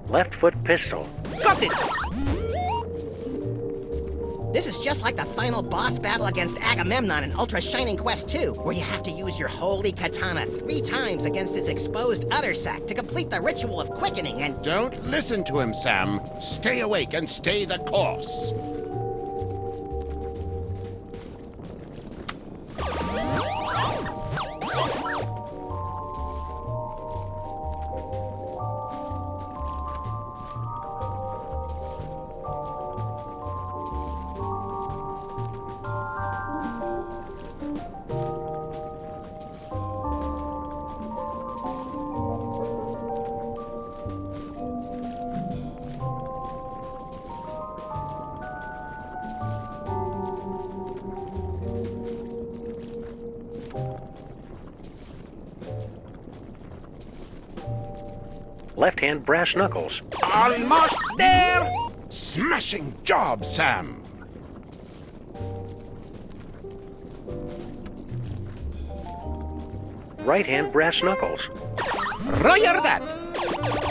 Left foot pistol. Got it! This is just like the final boss battle against Agamemnon in Ultra Shining Quest 2, where you have to use your holy katana 3 times against his exposed udder sac to complete the ritual of quickening and... Don't listen to him, Sam. Stay awake and stay the course. Left hand brass knuckles. Almost there! Smashing job, Sam. Right hand brass knuckles. Roger that!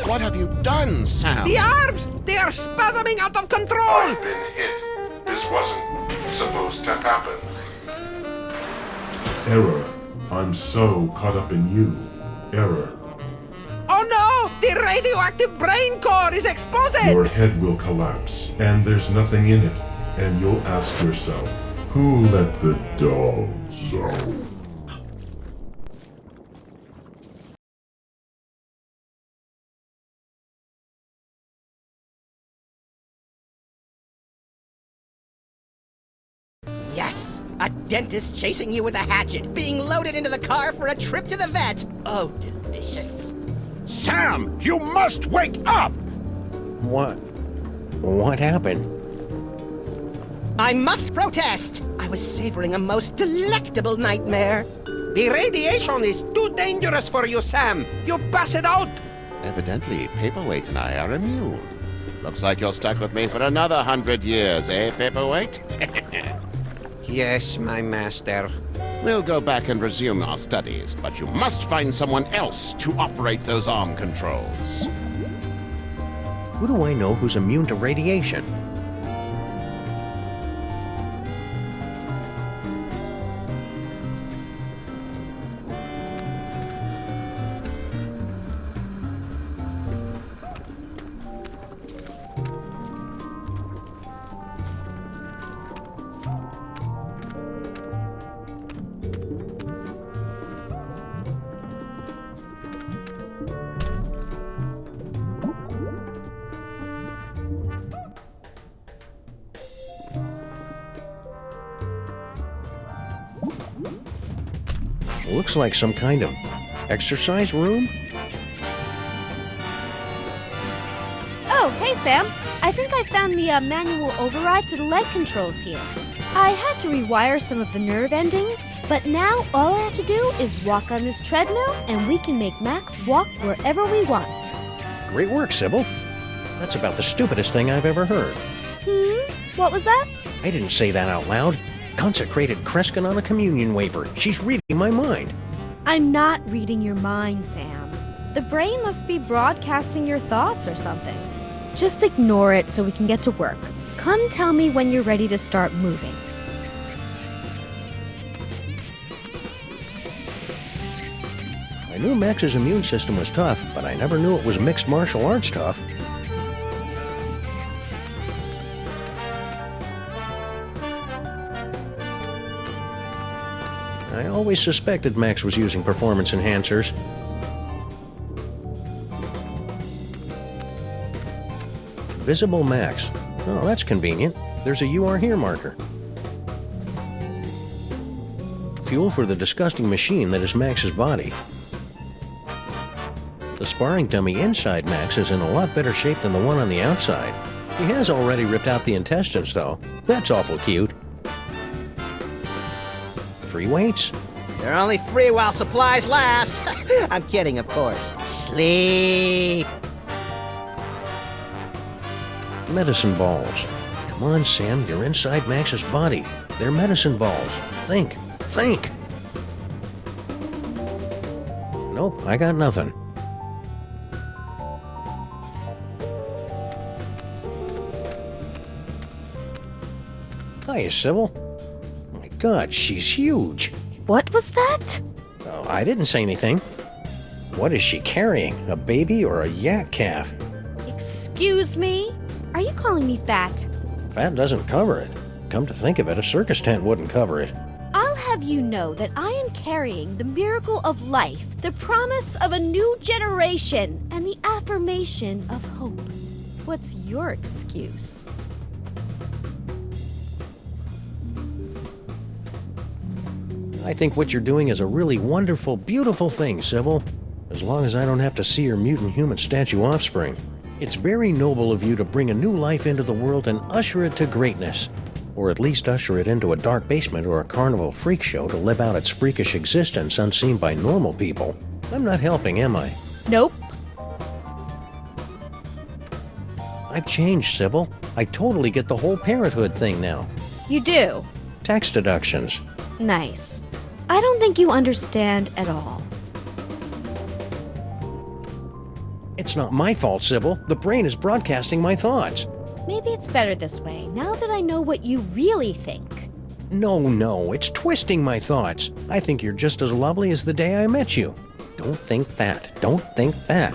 What have you done, Sam? The arms! They are spasming out of control! I've been hit. This wasn't supposed to happen. Error. I'm so caught up in you. Error. Oh no! The radioactive brain core is exposed! Your head will collapse, and there's nothing in it. And you'll ask yourself, who let the dogs out? Yes! A dentist chasing you with a hatchet, being loaded into the car for a trip to the vet! Oh, delicious. Sam, you must wake up! What happened? I must protest! I was savoring a most delectable nightmare. The radiation is too dangerous for you, Sam! You pass it out! Evidently, Paperweight and I are immune. Looks like you're stuck with me for another 100 years, eh, Paperweight? Yes, my master. We'll go back and resume our studies, but you must find someone else to operate those arm controls. Who do I know who's immune to radiation? Looks like some kind of exercise room? Oh, hey Sam. I think I found the manual override for the leg controls here. I had to rewire some of the nerve endings, but now all I have to do is walk on this treadmill and we can make Max walk wherever we want. Great work, Sybil. That's about the stupidest thing I've ever heard. What was that? I didn't say that out loud. Consecrated Kreskin on a communion wafer. She's reading my mind. I'm not reading your mind, Sam. The brain must be broadcasting your thoughts or something. Just ignore it so we can get to work. Come tell me when you're ready to start moving. I knew Max's immune system was tough, but I never knew it was mixed martial arts tough. I always suspected Max was using performance enhancers. Visible Max. Oh, that's convenient. There's a "You Are Here" marker. Fuel for the disgusting machine that is Max's body. The sparring dummy inside Max is in a lot better shape than the one on the outside. He has already ripped out the intestines, though. That's awful cute. 3 weights? They're only free while supplies last. I'm kidding, of course. Sleep. Medicine balls. Come on, Sam, you're inside Max's body. They're medicine balls. Think. Think. Nope, I got nothing. Hiya, Sybil. Oh my God, she's huge. What was that? Oh, I didn't say anything. What is she carrying? A baby or a yak calf? Excuse me? Are you calling me fat? Fat doesn't cover it. Come to think of it, a circus tent wouldn't cover it. I'll have you know that I am carrying the miracle of life, the promise of a new generation, and the affirmation of hope. What's your excuse? I think what you're doing is a really wonderful, beautiful thing, Sybil. As long as I don't have to see your mutant human statue offspring. It's very noble of you to bring a new life into the world and usher it to greatness. Or at least usher it into a dark basement or a carnival freak show to live out its freakish existence unseen by normal people. I'm not helping, am I? Nope. I've changed, Sybil. I totally get the whole parenthood thing now. You do? Tax deductions. Nice. I don't think you understand at all. It's not my fault, Sybil. The brain is broadcasting my thoughts. Maybe it's better this way, now that I know what you really think. No, it's twisting my thoughts. I think you're just as lovely as the day I met you. Don't think that. Don't think that.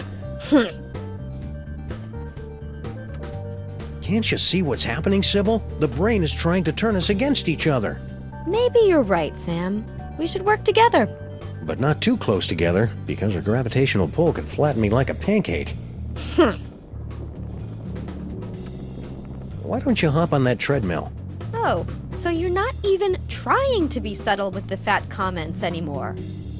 Can't you see what's happening, Sybil? The brain is trying to turn us against each other. Maybe you're right, Sam. We should work together. But not too close together, because a gravitational pull could flatten me like a pancake. Why don't you hop on that treadmill? Oh, so you're not even trying to be subtle with the fat comments anymore.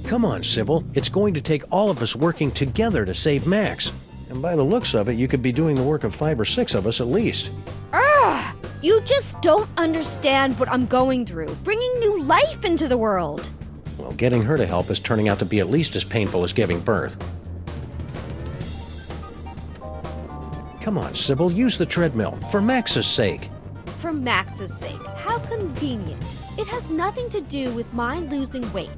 Come on, Sybil. It's going to take all of us working together to save Max. And by the looks of it, you could be doing the work of 5 or 6 of us at least. Ah! You just don't understand what I'm going through, bringing new life into the world. Well, getting her to help is turning out to be at least as painful as giving birth. Come on, Sybil, use the treadmill, for Max's sake. For Max's sake, how convenient. It has nothing to do with my losing weight.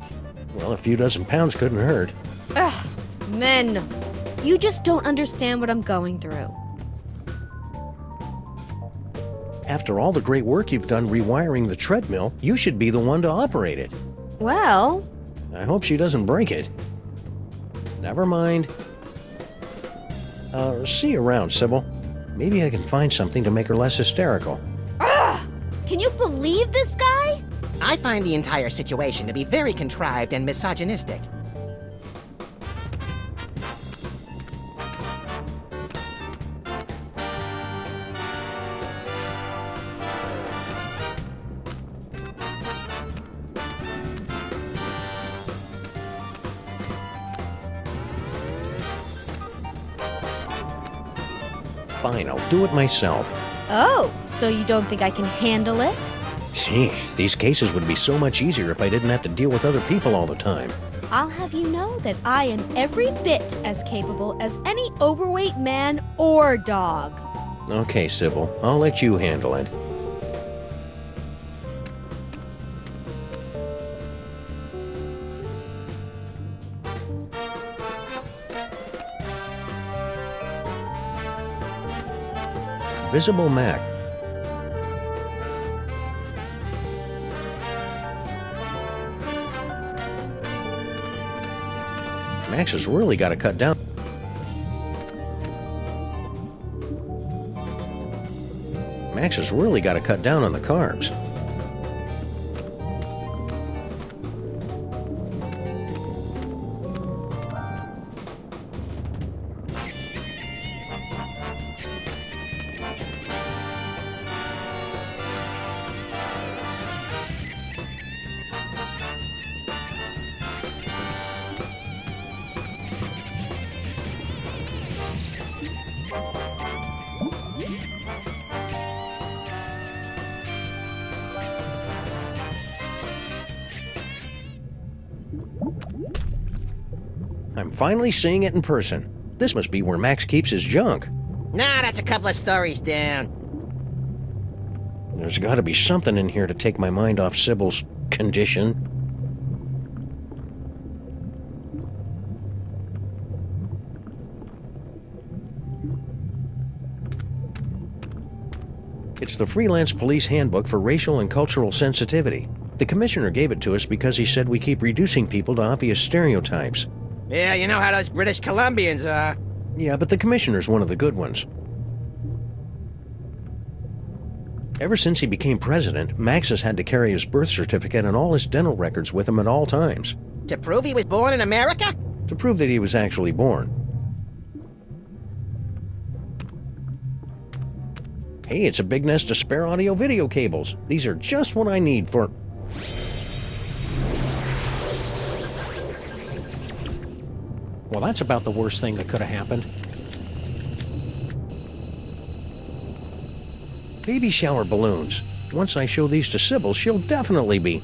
Well, a few dozen pounds couldn't hurt. Ugh, men. You just don't understand what I'm going through. After all the great work you've done rewiring the treadmill, you should be the one to operate it. Well... I hope she doesn't break it. Never mind. See you around, Sybil. Maybe I can find something to make her less hysterical. Ugh! Can you believe this guy? I find the entire situation to be very contrived and misogynistic. Fine, I'll do it myself. Oh, so you don't think I can handle it? Gee, these cases would be so much easier if I didn't have to deal with other people all the time. I'll have you know that I am every bit as capable as any overweight man or dog. Okay, Sybil, I'll let you handle it. Visible Mac. Max has really got to cut down. Max has really got to cut down on the carbs. I'm finally seeing it in person. This must be where Max keeps his junk. Nah, that's a couple of stories down. There's got to be something in here to take my mind off Sybil's condition. It's the Freelance Police Handbook for Racial and Cultural Sensitivity. The commissioner gave it to us because he said we keep reducing people to obvious stereotypes. Yeah, you know how those British Columbians are. Yeah, but the commissioner's one of the good ones. Ever since he became president, Max has had to carry his birth certificate and all his dental records with him at all times. To prove he was born in America? To prove that he was actually born. Hey, it's a big nest of spare audio-video cables. These are just what I need for... Well, that's about the worst thing that could have happened. Baby shower balloons. Once I show these to Sybil, she'll definitely be...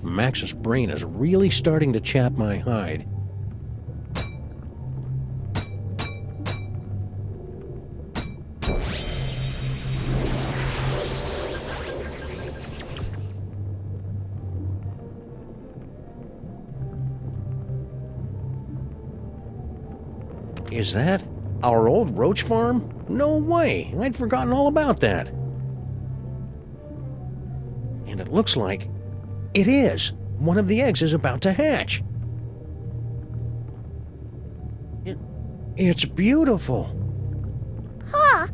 Max's brain is really starting to chap my hide. Is that our old roach farm? No way! I'd forgotten all about that. And it looks like it is. One of the eggs is about to hatch. It's beautiful. Huh?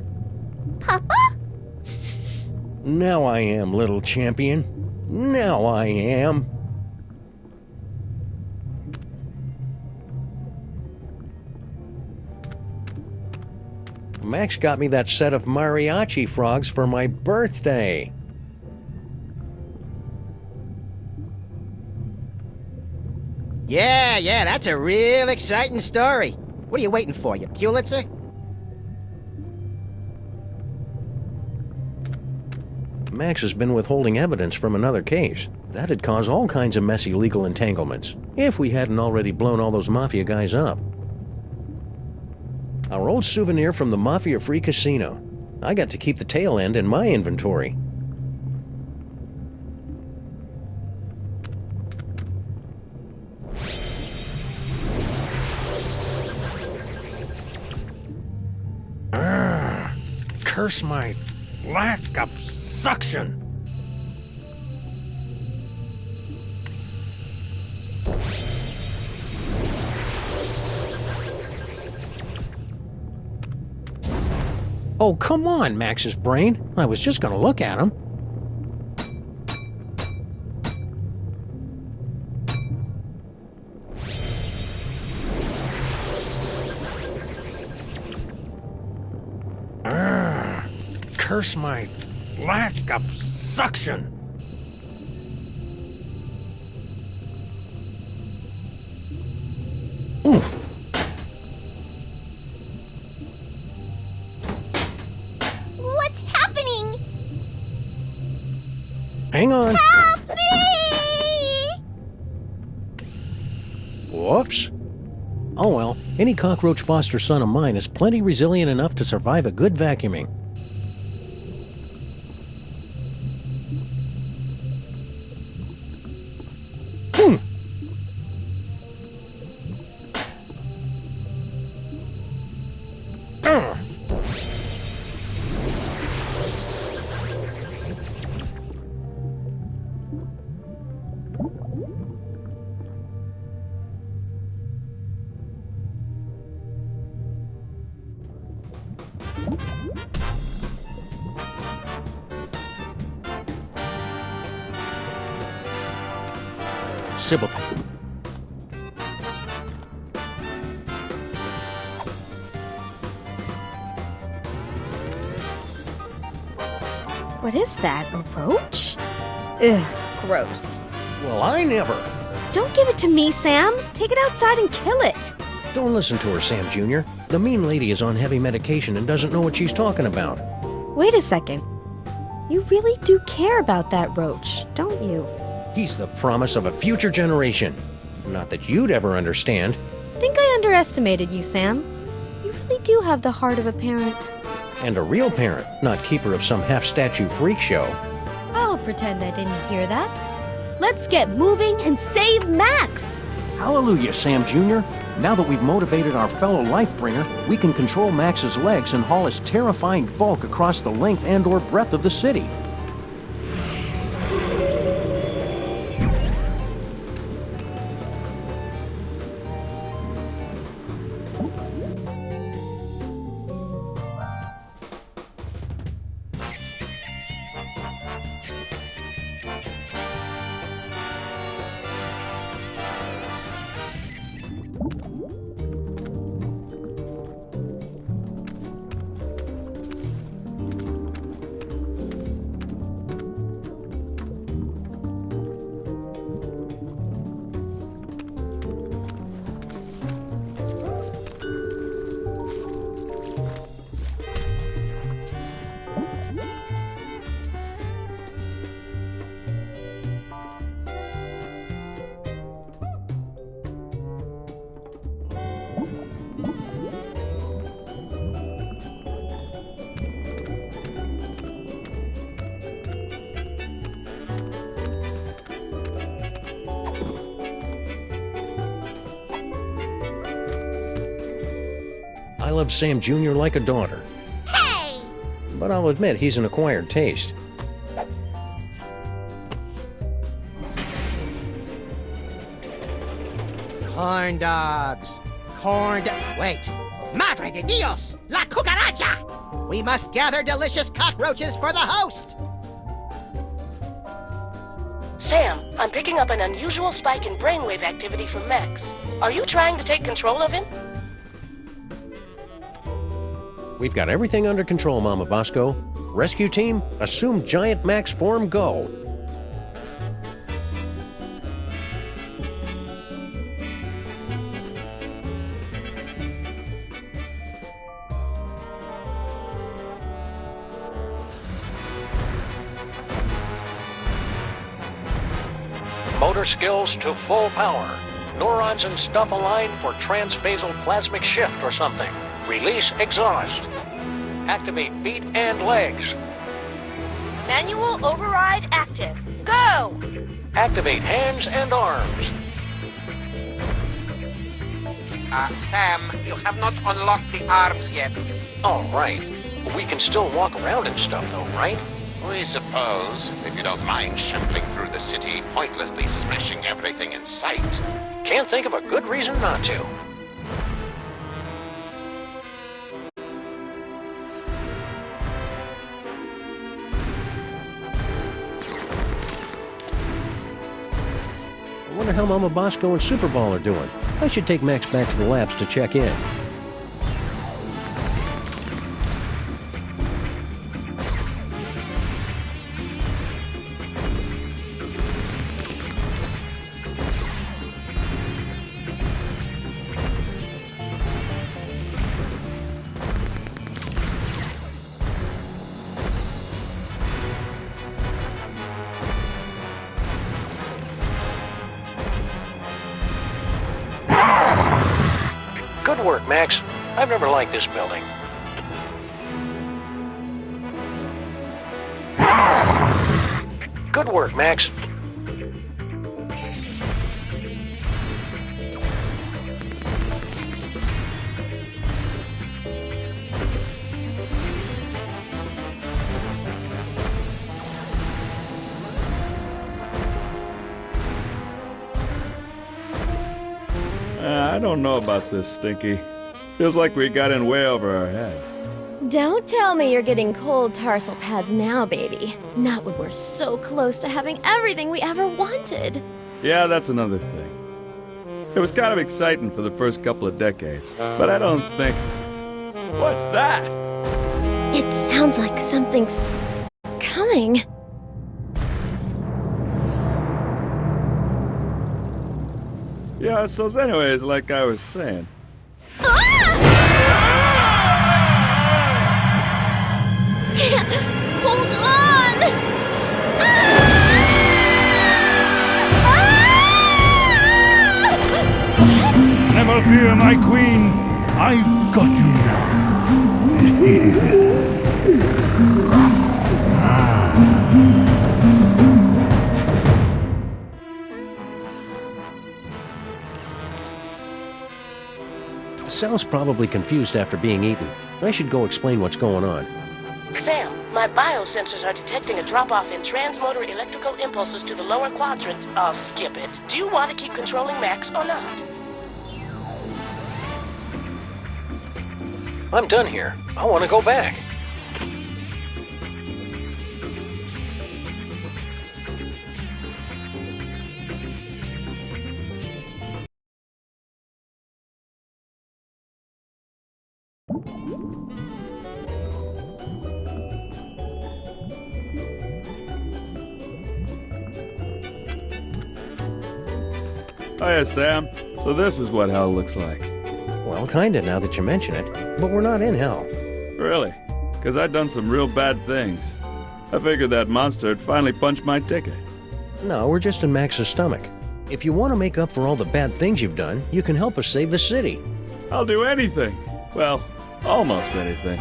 Papa? Now I am, little champion. Now I am. Max got me that set of mariachi frogs for my birthday. Yeah, that's a real exciting story. What are you waiting for, you Pulitzer? Max has been withholding evidence from another case. That'd cause all kinds of messy legal entanglements, if we hadn't already blown all those mafia guys up. Our old souvenir from the mafia-free casino. I got to keep the tail end in my inventory. Curse my lack of suction. Oh, come on, Max's brain. I was just gonna look at him. Curse my lack of suction. Oof. What's happening? Hang on. Help me! Whoops. Oh well, any cockroach foster son of mine is plenty resilient enough to survive a good vacuuming. Sybil. What is that? A roach? Ugh, gross. Well, I never. Don't give it to me, Sam. Take it outside and kill it. Don't listen to her, Sam Jr. The mean lady is on heavy medication and doesn't know what she's talking about. Wait a second. You really do care about that roach, don't you? He's the promise of a future generation. Not that you'd ever understand. Think I underestimated you, Sam. You really do have the heart of a parent. And a real parent, not keeper of some half-statue freak show. I'll pretend I didn't hear that. Let's get moving and save Max! Hallelujah, Sam Jr. Now that we've motivated our fellow Lifebringer, we can control Max's legs and haul his terrifying bulk across the length and/or breadth of the city. I love Sam Jr. like a daughter. Hey! But I'll admit he's an acquired taste. Corn dogs. Wait. Madre de Dios! La cucaracha! We must gather delicious cockroaches for the host! Sam, I'm picking up an unusual spike in brainwave activity from Max. Are you trying to take control of him? We've got everything under control, Mama Bosco. Rescue team, assume Giant Max form, go. Motor skills to full power. Neurons and stuff aligned for transphasal plasmic shift or something. Release exhaust. Activate feet and legs. Manual override active. Go! Activate hands and arms. Sam, you have not unlocked the arms yet. All right. We can still walk around and stuff though, right? We suppose, if you don't mind shambling through the city, pointlessly smashing everything in sight. Can't think of a good reason not to. I wonder how Mama Bosco and Superball are doing. I should take Max back to the labs to check in. Good work, Max. I've never liked this building. Good work, Max. I don't know about this, Stinky. Feels like we got in way over our head. Don't tell me you're getting cold tarsal pads now, baby. Not when we're so close to having everything we ever wanted. Yeah, that's another thing. It was kind of exciting for the first couple of decades, but I don't think... What's that? It sounds like something's coming. Yeah, so anyways, like I was saying... Hold on! Never fear, my queen. I've got you Sal's probably confused after being eaten. I should go explain what's going on. Sam, my biosensors are detecting a drop-off in transmotor electrical impulses to the lower quadrant. I'll skip it. Do you want to keep controlling Max or not? I'm done here. I want to go back. Hiya, Sam. So this is what hell looks like. Well, kinda, now that you mention it. But we're not in hell. Really? Because I'd done some real bad things. I figured that monster had finally punched my ticket. No, we're just in Max's stomach. If you want to make up for all the bad things you've done, you can help us save the city. I'll do anything. Well, almost anything.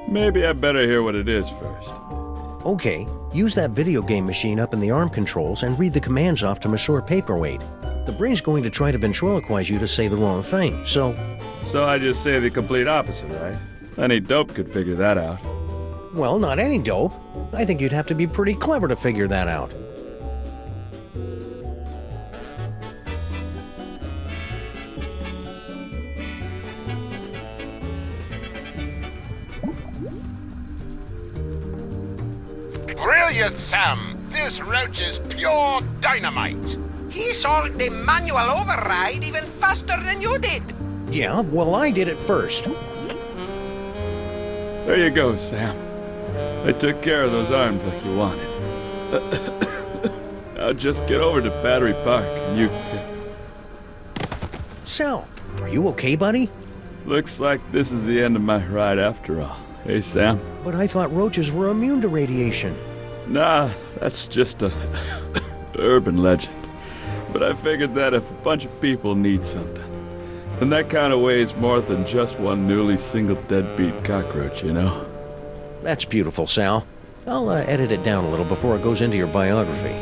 Maybe I better hear what it is first. Okay, use that video game machine up in the arm controls and read the commands off to Monsieur Paperweight. The brain's going to try to ventriloquize you to say the wrong thing, so... So I just say the complete opposite, right? Any dope could figure that out. Well, not any dope. I think you'd have to be pretty clever to figure that out. Brilliant, Sam! This roach is pure dynamite! He solved the manual override even faster than you did. Yeah, well, I did it first. There you go, Sam. I took care of those arms like you wanted. Now just get over to Battery Park and you can... Sal, are you okay, buddy? Looks like this is the end of my ride after all. Hey, Sam? But I thought roaches were immune to radiation. Nah, that's just a urban legend. But I figured that if a bunch of people need something, then that kind of weighs more than just one newly single deadbeat cockroach, you know? That's beautiful, Sal. I'll edit it down a little before it goes into your biography.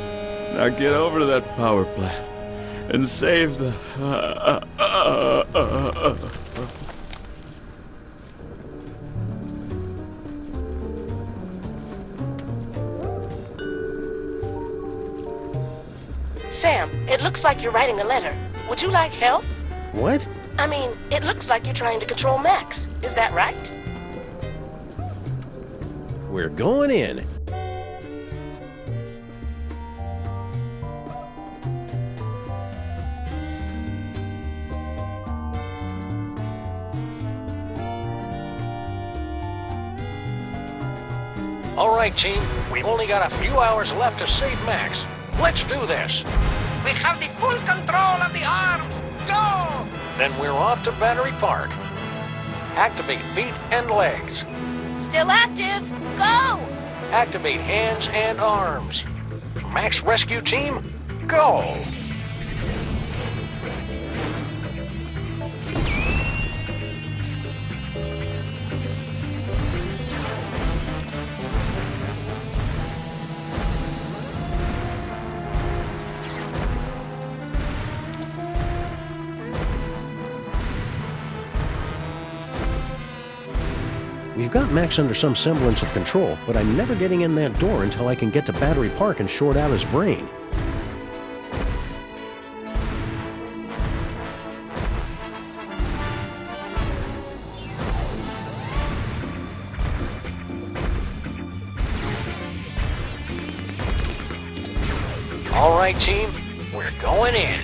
Now get over to that power plant and save the... Sam, it looks like you're writing a letter. Would you like help? What? I mean, it looks like you're trying to control Max. Is that right? We're going in. All right, team. We've only got a few hours left to save Max. Let's do this. We have the full control of the arms. Go! Then we're off to Battery Park. Activate feet and legs. Still active. Go! Activate hands and arms. Max Rescue Team, go! We've got Max under some semblance of control, but I'm never getting in that door until I can get to Battery Park and short out his brain. All right, team, we're going in.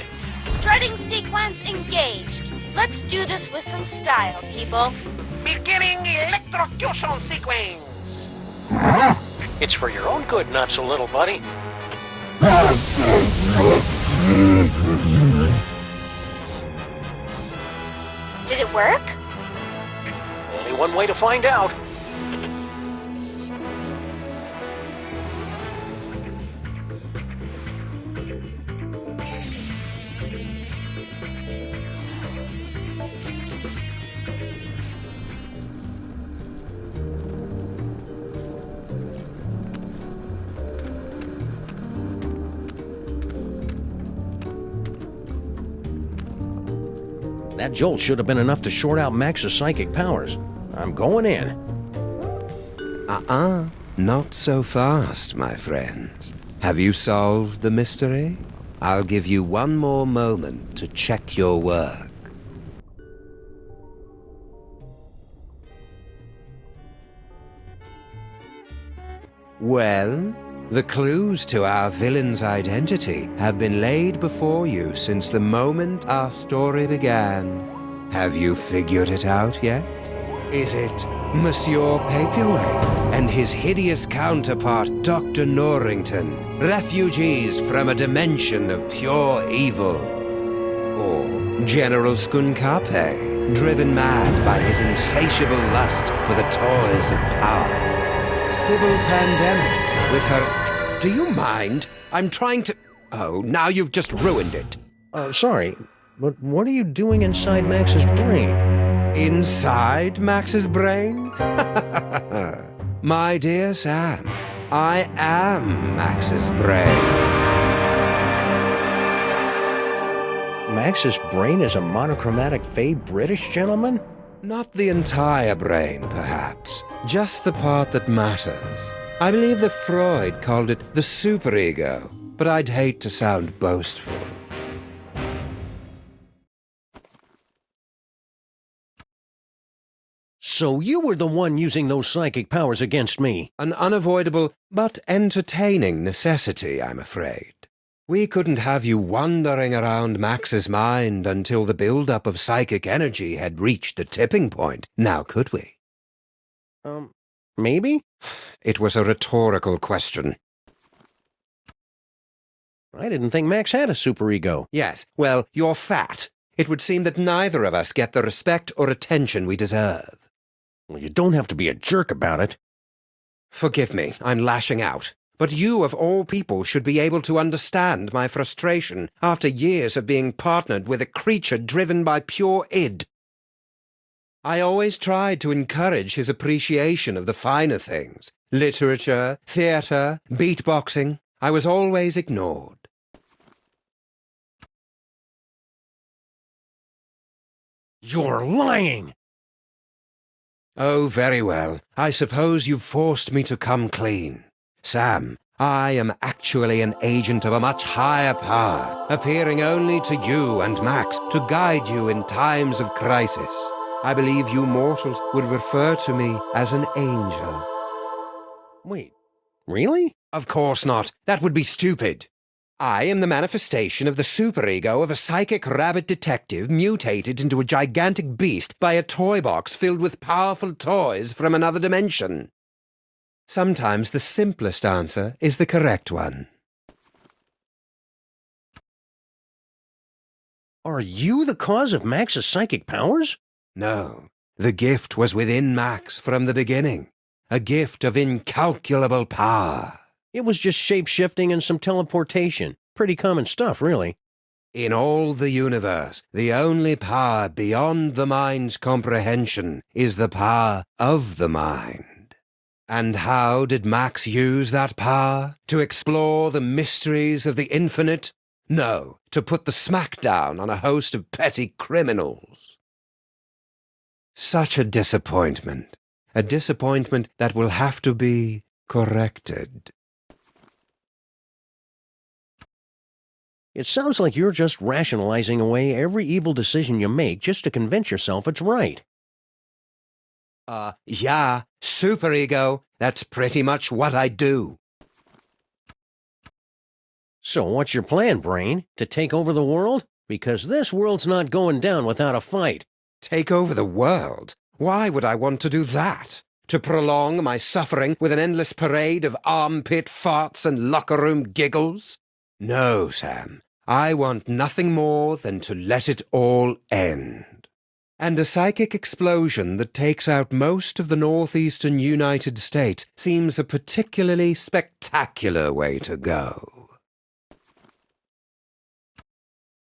Strutting sequence engaged. Let's do this with some style, people. Beginning electrocution sequence. It's for your own good, not so little buddy. Did it work? Only one way to find out. That jolt should have been enough to short out Max's psychic powers. I'm going in. Not so fast, my friends. Have you solved the mystery? I'll give you one more moment to check your work. Well, the clues to our villain's identity have been laid before you since the moment our story began. Have you figured it out yet? Is it Monsieur Paperweight and his hideous counterpart, Dr. Norrington, refugees from a dimension of pure evil? Or General Skunkape, driven mad by his insatiable lust for the toys of power? Sybil Pandemic, with her... Do you mind? I'm trying to... Oh, now you've just ruined it. Sorry, but what are you doing inside Max's brain? Inside Max's brain? My dear Sam, I am Max's brain. Max's brain is a monochromatic fey British gentleman? Not the entire brain, perhaps. Just the part that matters. I believe that Freud called it the superego, but I'd hate to sound boastful. So you were the one using those psychic powers against me? An unavoidable but entertaining necessity, I'm afraid. We couldn't have you wandering around Max's mind until the buildup of psychic energy had reached a tipping point, now could we? Maybe? It was a rhetorical question. I didn't think Max had a superego. Yes, well, you're fat. It would seem that neither of us get the respect or attention we deserve. Well, you don't have to be a jerk about it. Forgive me, I'm lashing out. But you, of all people, should be able to understand my frustration after years of being partnered with a creature driven by pure id. I always tried to encourage his appreciation of the finer things. Literature, theatre, beatboxing. I was always ignored. You're lying! Oh, very well. I suppose you've forced me to come clean. Sam, I am actually an agent of a much higher power, appearing only to you and Max to guide you in times of crisis. I believe you mortals would refer to me as an angel. Wait, really? Of course not. That would be stupid. I am the manifestation of the superego of a psychic rabbit detective mutated into a gigantic beast by a toy box filled with powerful toys from another dimension. Sometimes the simplest answer is the correct one. Are you the cause of Max's psychic powers? No. The gift was within Max from the beginning. A gift of incalculable power. It was just shape-shifting and some teleportation. Pretty common stuff, really. In all the universe, the only power beyond the mind's comprehension is the power of the mind. And how did Max use that power? To explore the mysteries of the infinite? No, to put the smackdown on a host of petty criminals. Such a disappointment. A disappointment that will have to be corrected. It sounds like you're just rationalizing away every evil decision you make just to convince yourself it's right. Yeah, superego. That's pretty much what I do. So what's your plan, Brain? To take over the world? Because this world's not going down without a fight. Take over the world? Why would I want to do that? To prolong my suffering with an endless parade of armpit farts and locker room giggles? No, Sam. I want nothing more than to let it all end. And a psychic explosion that takes out most of the northeastern United States seems a particularly spectacular way to go.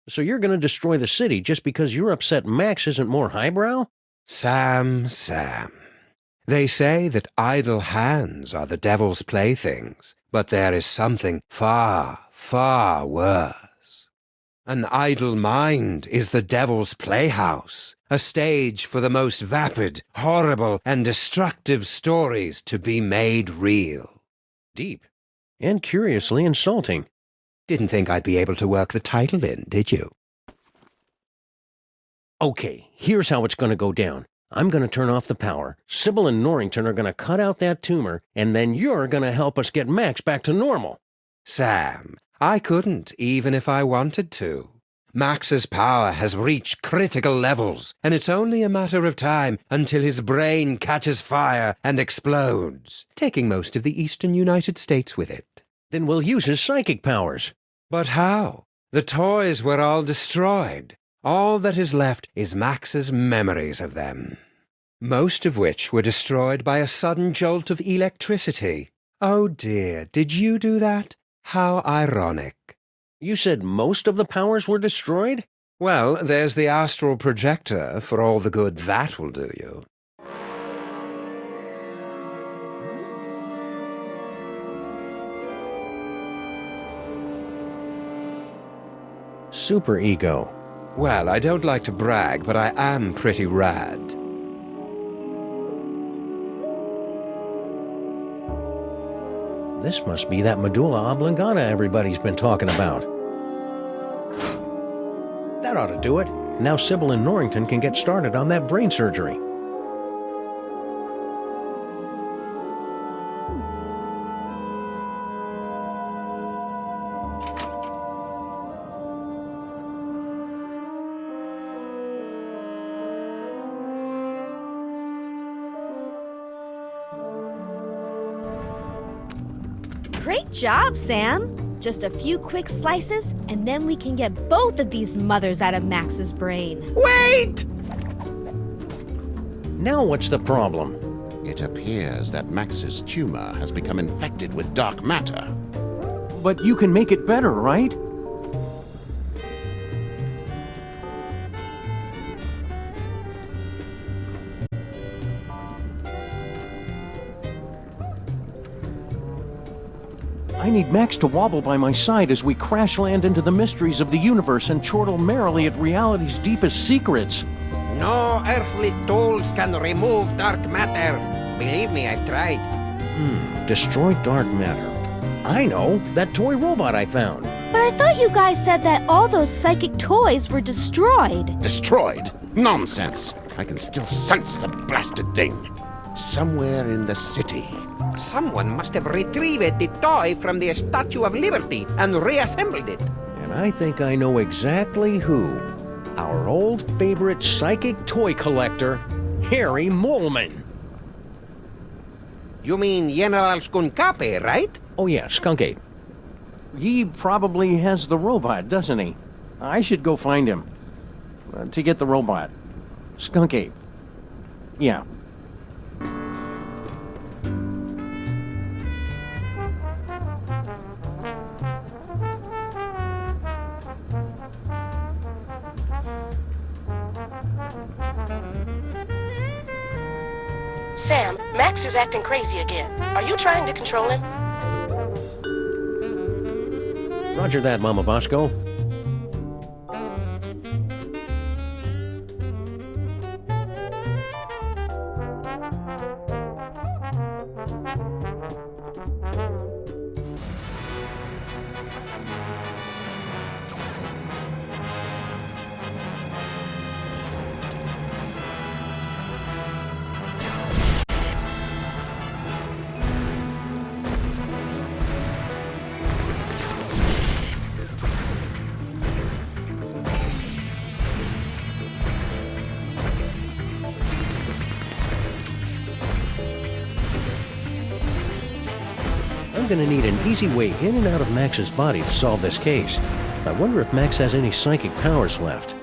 So you're going to destroy the city just because you're upset Max isn't more highbrow? Sam. They say that idle hands are the devil's playthings, but there is something far, far worse. An idle mind is the devil's playhouse, a stage for the most vapid, horrible, and destructive stories to be made real. Deep. And curiously insulting. Didn't think I'd be able to work the title in, did you? Okay, here's how it's going to go down. I'm going to turn off the power. Sybil and Norrington are going to cut out that tumor, and then you're going to help us get Max back to normal. Sam, I couldn't, even if I wanted to. Max's power has reached critical levels, and it's only a matter of time until his brain catches fire and explodes, taking most of the eastern United States with it. Then we'll use his psychic powers. But how? The toys were all destroyed. All that is left is Max's memories of them, most of which were destroyed by a sudden jolt of electricity. Oh dear, did you do that? How ironic. You said most of the powers were destroyed? Well, there's the astral projector, for all the good that will do you. Super ego. Well, I don't like to brag, but I am pretty rad. This must be that medulla oblongata everybody's been talking about. That ought to do it. Now Sybil and Norrington can get started on that brain surgery. Great job, Sam! Just a few quick slices, and then we can get both of these mothers out of Max's brain. Wait! Now what's the problem? It appears that Max's tumor has become infected with dark matter. But you can make it better, right? I need Max to wobble by my side as we crash land into the mysteries of the universe and chortle merrily at reality's deepest secrets. No earthly tools can remove dark matter. Believe me, I've tried. Destroy dark matter. I know, that toy robot I found. But I thought you guys said that all those psychic toys were destroyed. Destroyed? Nonsense! I can still sense the blasted thing. Somewhere in the city. Someone must have retrieved the toy from the Statue of Liberty and reassembled it. And I think I know exactly who. Our old favorite psychic toy collector, Harry Moleman. You mean General Skunkape, right? Oh yeah, Skunk Ape. He probably has the robot, doesn't he? I should go find him. To get the robot. Skunk Ape. Yeah. Sam, Max is acting crazy again. Are you trying to control him? Roger that, Mama Bosco. I'm gonna need an easy way in and out of Max's body to solve this case. I wonder if Max has any psychic powers left.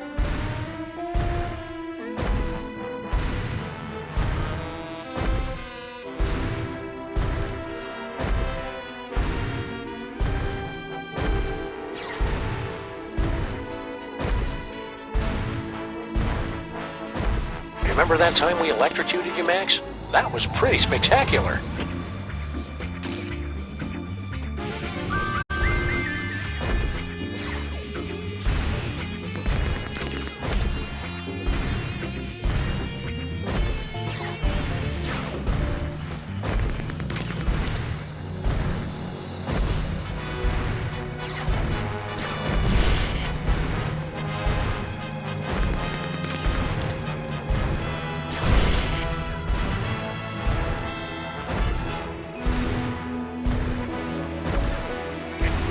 Remember that time we electrocuted you, Max? That was pretty spectacular.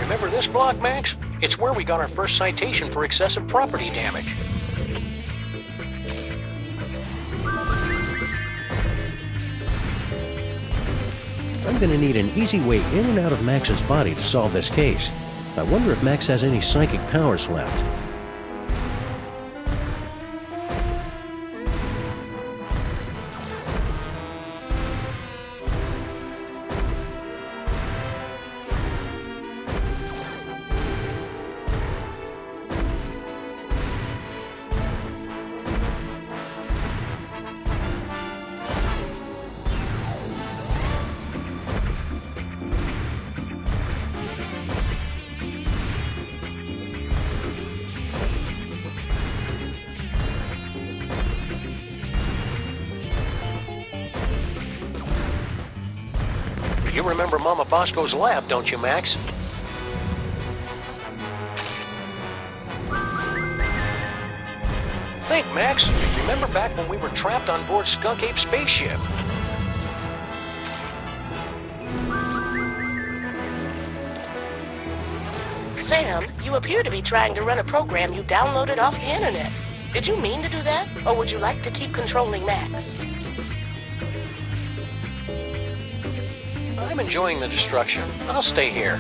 Remember this block, Max? It's where we got our first citation for excessive property damage. I'm gonna need an easy way in and out of Max's body to solve this case. I wonder if Max has any psychic powers left. You remember Mama Bosco's lab, don't you, Max? Think, Max. Remember back when we were trapped on board Skunk Ape's spaceship? Sam, you appear to be trying to run a program you downloaded off the internet. Did you mean to do that, or would you like to keep controlling Max? I'm enjoying the destruction. I'll stay here.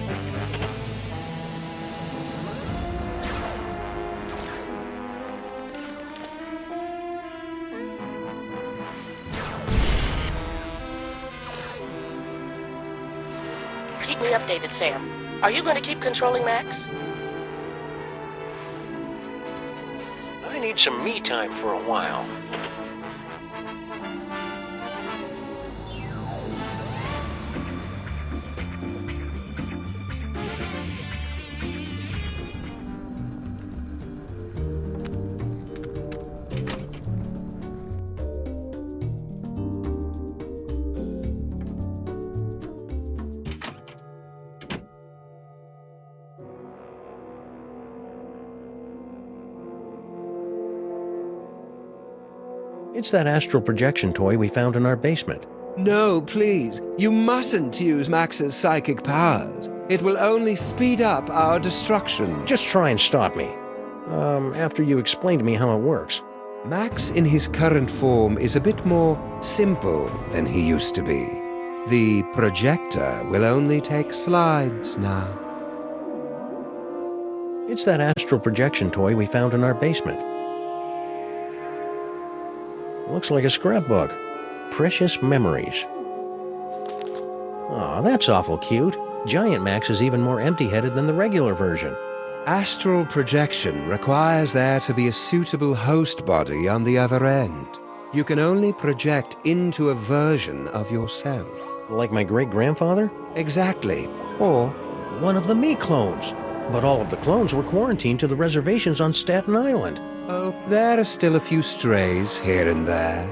Keep me updated, Sam. Are you going to keep controlling Max? I need some me time for a while. It's that astral projection toy we found in our basement. No, please. You mustn't use Max's psychic powers. It will only speed up our destruction. Just try and stop me. After you explain to me how it works. Max in his current form is a bit more simple than he used to be. The projector will only take slides now. It's that astral projection toy we found in our basement. Looks like a scrapbook. Precious memories. Aw, that's awful cute. Giant Max is even more empty-headed than the regular version. Astral projection requires there to be a suitable host body on the other end. You can only project into a version of yourself. Like my great-grandfather? Exactly. Or one of the me clones. But all of the clones were quarantined to the reservations on Staten Island. Oh, there are still a few strays here and there.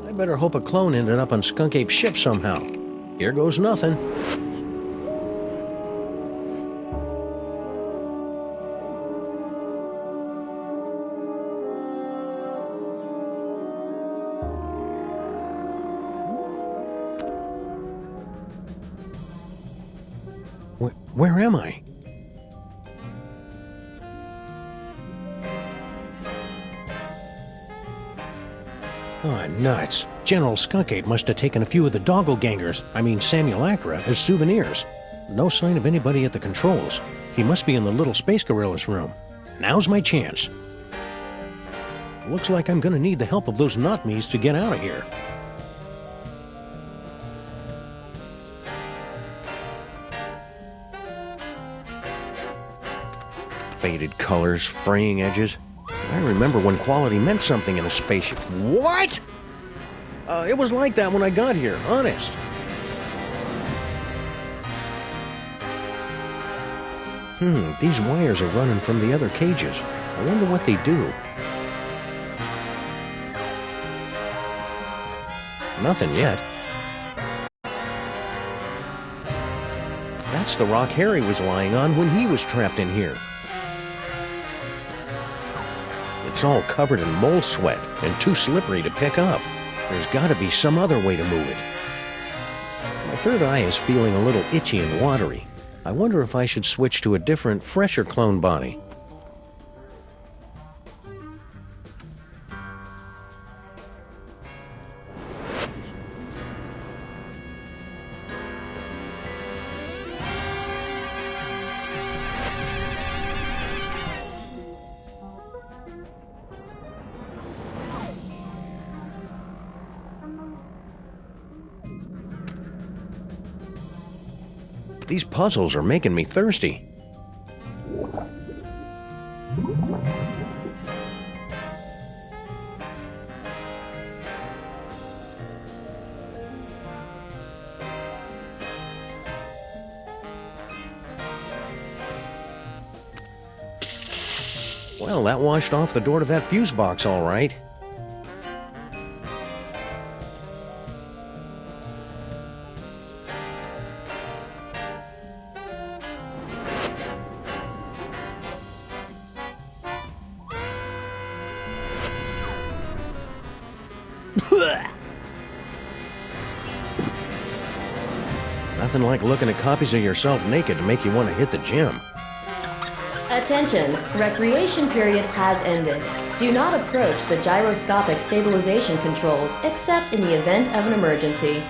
I'd better hope a clone ended up on Skunk Ape's ship somehow. Here goes nothing. Where am I? Oh, nuts. General Skunkade must have taken a few of the simulacra as souvenirs. No sign of anybody at the controls. He must be in the little space gorilla's room. Now's my chance. Looks like I'm gonna need the help of those not-me's to get out of here. Faded colors, fraying edges. I remember when quality meant something in a spaceship. What? It was like that when I got here, honest. These wires are running from the other cages. I wonder what they do. Nothing yet. That's the rock Harry was lying on when he was trapped in here. It's all covered in mole sweat and too slippery to pick up. There's got to be some other way to move it. My third eye is feeling a little itchy and watery. I wonder if I should switch to a different, fresher clone body. These puzzles are making me thirsty. Well, that washed off the door to that fuse box all right. Nothing like looking at copies of yourself naked to make you want to hit the gym. Attention, recreation period has ended. Do not approach the gyroscopic stabilization controls except in the event of an emergency.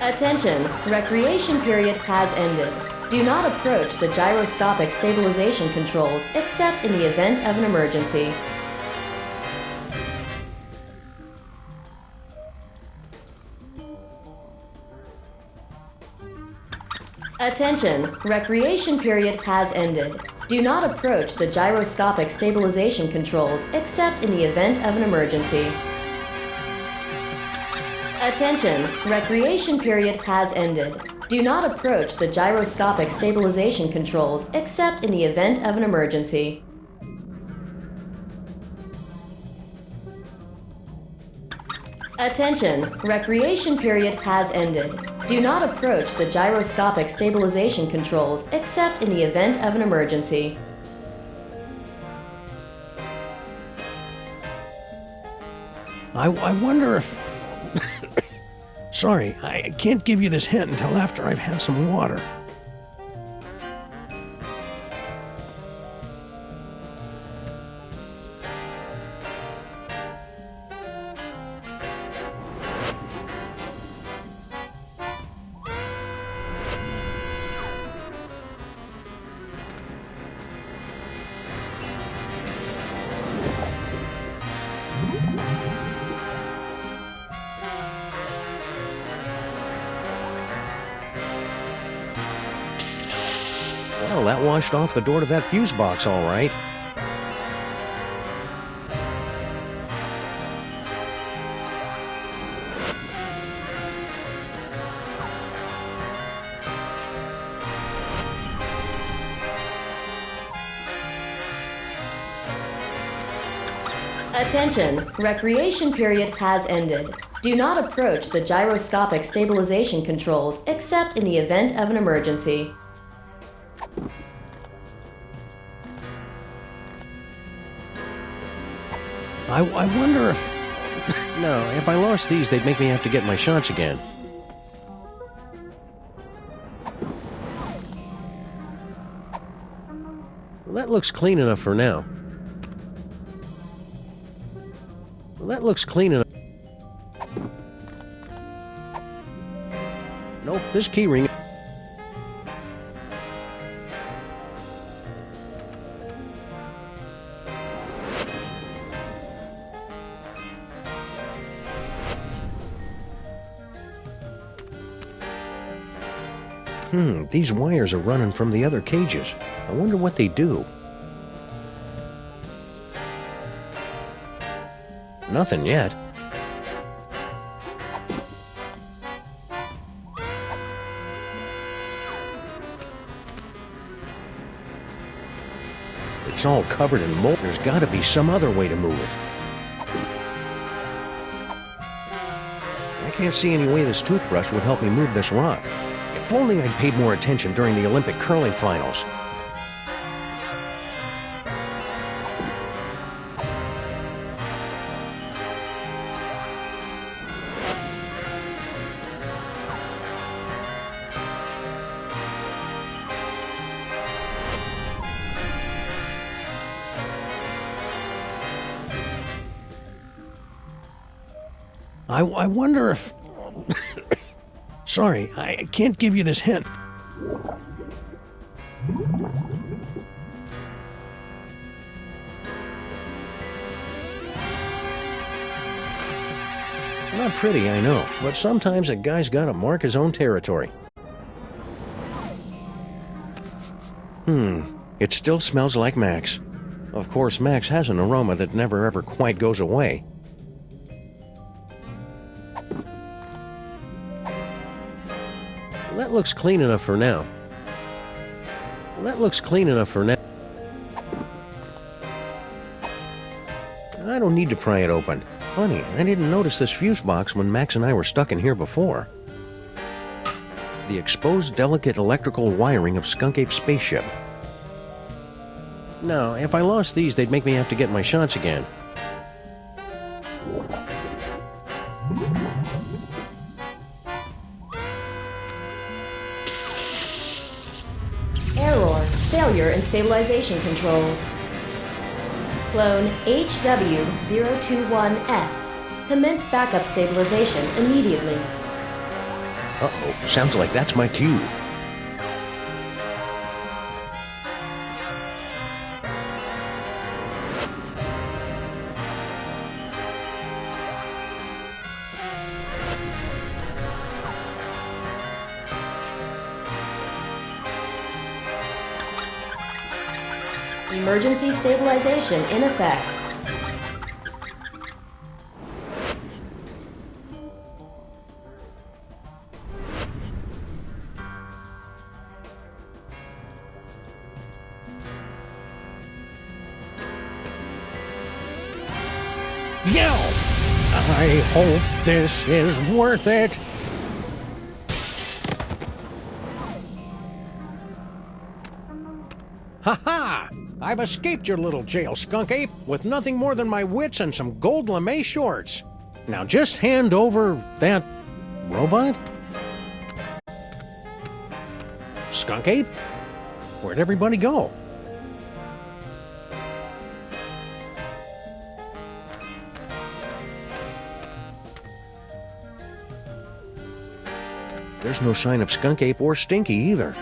Attention, recreation period has ended. Do not approach the gyroscopic stabilization controls except in the event of an emergency. Attention, recreation period has ended. Do not approach the gyroscopic stabilization controls except in the event of an emergency. Attention, recreation period has ended. Do not approach the gyroscopic stabilization controls except in the event of an emergency. Attention, recreation period has ended. Do not approach the gyroscopic stabilization controls except in the event of an emergency. I wonder if... Sorry, I can't give you this hint until after I've had some water. Well, that washed off the door to that fuse box all right. Attention, recreation period has ended. Do not approach the gyroscopic stabilization controls except in the event of an emergency. I wonder if... No, if I lost these, they'd make me have to get my shots again. looks clean enough for now. Well, that looks clean enough. Nope, this keyring... These wires are running from the other cages. I wonder what they do. Nothing yet. It's all covered in mold. There's got to be some other way to move it. I can't see any way this toothbrush would help me move this rock. If only I'd paid more attention during the Olympic curling finals. I wonder if... Sorry, I can't give you this hint. Not pretty, I know, but sometimes a guy's gotta mark his own territory. It still smells like Max. Of course, Max has an aroma that never ever quite goes away. That looks clean enough for now. That looks clean enough for now. I don't need to pry it open. Funny, I didn't notice this fuse box when Max and I were stuck in here before. The exposed delicate electrical wiring of Skunk Ape's spaceship. No, if I lost these, they'd make me have to get my shots again. Error. Failure in stabilization controls. Clone HW021S. Commence backup stabilization immediately. Uh-oh, sounds like that's my cue. Emergency stabilization in effect. Yo! I hope this is worth it. Ha-ha! I've escaped your little jail, Skunk Ape, with nothing more than my wits and some gold lame shorts. Now just hand over that... robot? Skunk Ape? Where'd everybody go? There's no sign of Skunk Ape or Stinky either.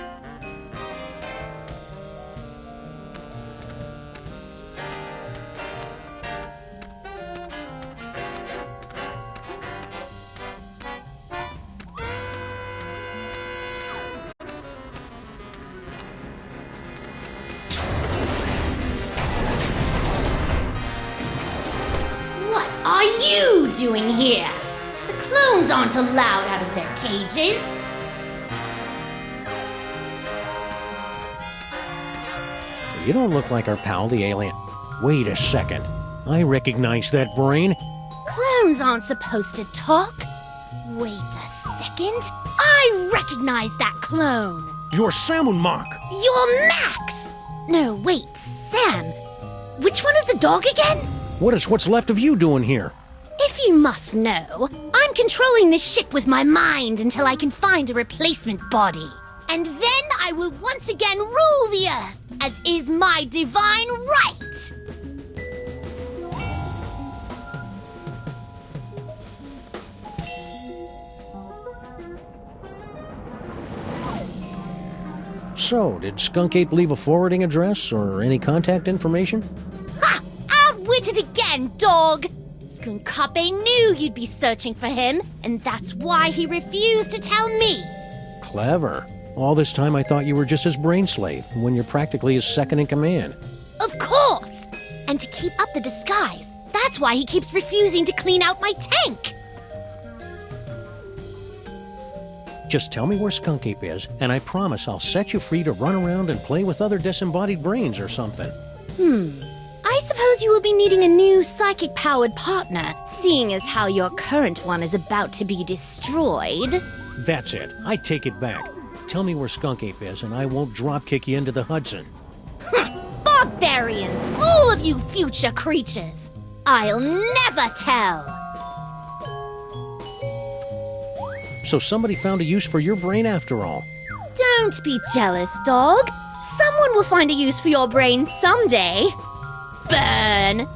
What are you doing here? The clones aren't allowed out of their cages. You don't look like our pal, the alien. Wait a second. I recognize that brain. Clones aren't supposed to talk. Wait a second. I recognize that clone. You're Samunmak. You're Max. No, wait, Sam. Which one is the dog again? What is what's left of you doing here? If you must know, I'm controlling this ship with my mind until I can find a replacement body. And then I I will once again rule the earth, as is my divine right! So, did Skunk Ape leave a forwarding address or any contact information? Ha! Outwitted again, dog! Skunkape knew you'd be searching for him, and that's why he refused to tell me. Clever. All this time I thought you were just his brain slave, when you're practically his second in command. Of course! And to keep up the disguise, that's why he keeps refusing to clean out my tank. Just tell me where Skunk Ape is, and I promise I'll set you free to run around and play with other disembodied brains or something. I suppose you will be needing a new psychic-powered partner, seeing as how your current one is about to be destroyed. That's it. I take it back. Tell me where Skunk Ape is, and I won't drop-kick you into the Hudson. Barbarians, all of you future creatures! I'll never tell! So somebody found a use for your brain after all. Don't be jealous, dog. Someone will find a use for your brain someday. Burn!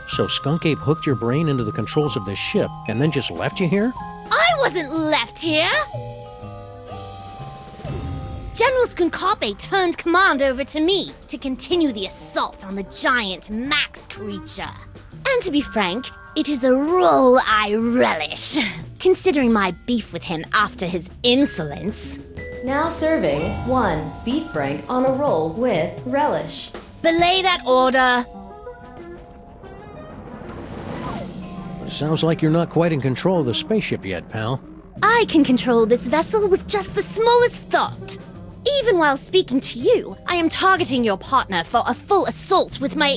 So Skunk Ape hooked your brain into the controls of this ship and then just left you here? I wasn't left here! General Skunkape turned command over to me to continue the assault on the giant Max creature. And to be frank, it is a role I relish, considering my beef with him after his insolence. Now serving 1 beef frank on a roll with relish. Belay that order. Sounds like you're not quite in control of the spaceship yet, pal. I can control this vessel with just the smallest thought. Even while speaking to you, I am targeting your partner for a full assault with my...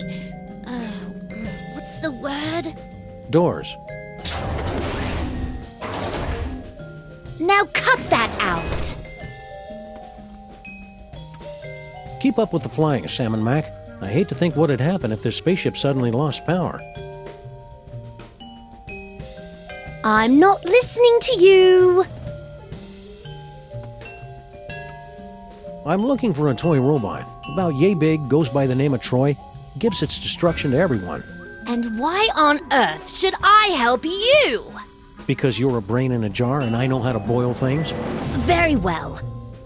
what's the word? Doors. Now cut that out! Keep up with the flying, Salmon Mac. I hate to think what'd happen if this spaceship suddenly lost power. I'm not listening to you! I'm looking for a toy robot. About yay big, goes by the name of Troy, gives its destruction to everyone. And why on earth should I help you? Because you're a brain in a jar and I know how to boil things? Very well.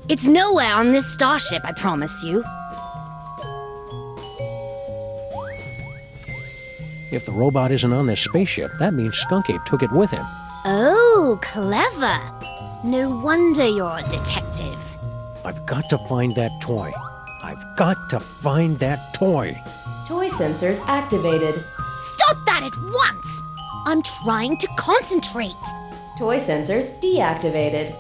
It's nowhere on this starship, I promise you. If the robot isn't on this spaceship, that means Skunk Ape took it with him. Oh, clever. No wonder you're a detective. I've got to find that toy. I've got to find that toy. Toy sensors activated. Stop that at once! I'm trying to concentrate. Toy sensors deactivated.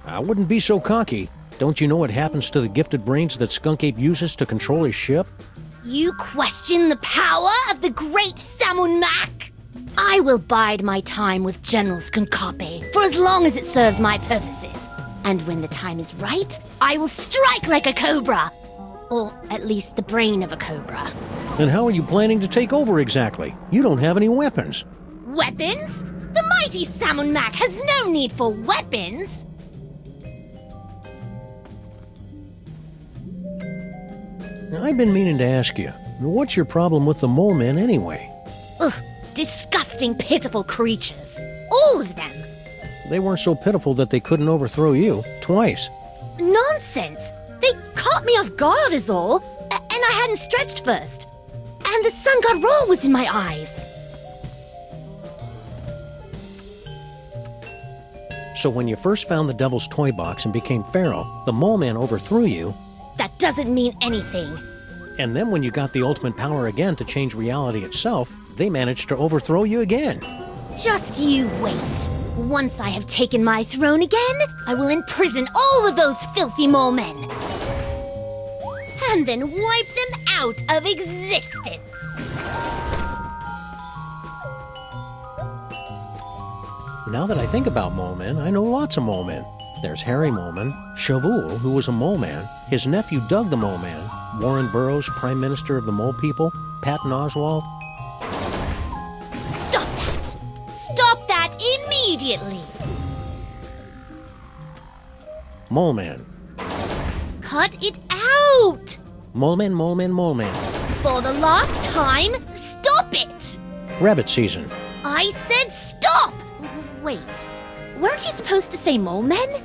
I wouldn't be so cocky. Don't you know what happens to the gifted brains that Skunk Ape uses to control his ship? You question the power of the great Samun Mac? I will bide my time with General Skunkape for as long as it serves my purposes. And when the time is right, I will strike like a cobra. Or at least the brain of a cobra. And how are you planning to take over exactly? You don't have any weapons. Weapons? The mighty Samun Mac has no need for weapons! I've been meaning to ask you, what's your problem with the mole men anyway? Ugh, disgusting, pitiful creatures. All of them. They weren't so pitiful that they couldn't overthrow you twice. Nonsense! They caught me off guard is all, and I hadn't stretched first. And the sun god roll was in my eyes. So when you first found the Devil's Toy Box and became Pharaoh, the mole man overthrew you. That doesn't mean anything. And then when you got the ultimate power again to change reality itself, they managed to overthrow you again. Just you wait. Once I have taken my throne again, I will imprison all of those filthy mole men. And then wipe them out of existence. Now that I think about mole men, I know lots of mole men. There's Harry Moleman, Shavul, who was a mole man, his nephew Doug the Mole Man, Warren Burroughs, Prime Minister of the Mole People, Patton Oswalt. immediately. Mole Man. Cut it out! Mole Man, Mole Man, Mole Man. For the last time, stop it! Rabbit season. I said stop! Wait, weren't you supposed to say mole men?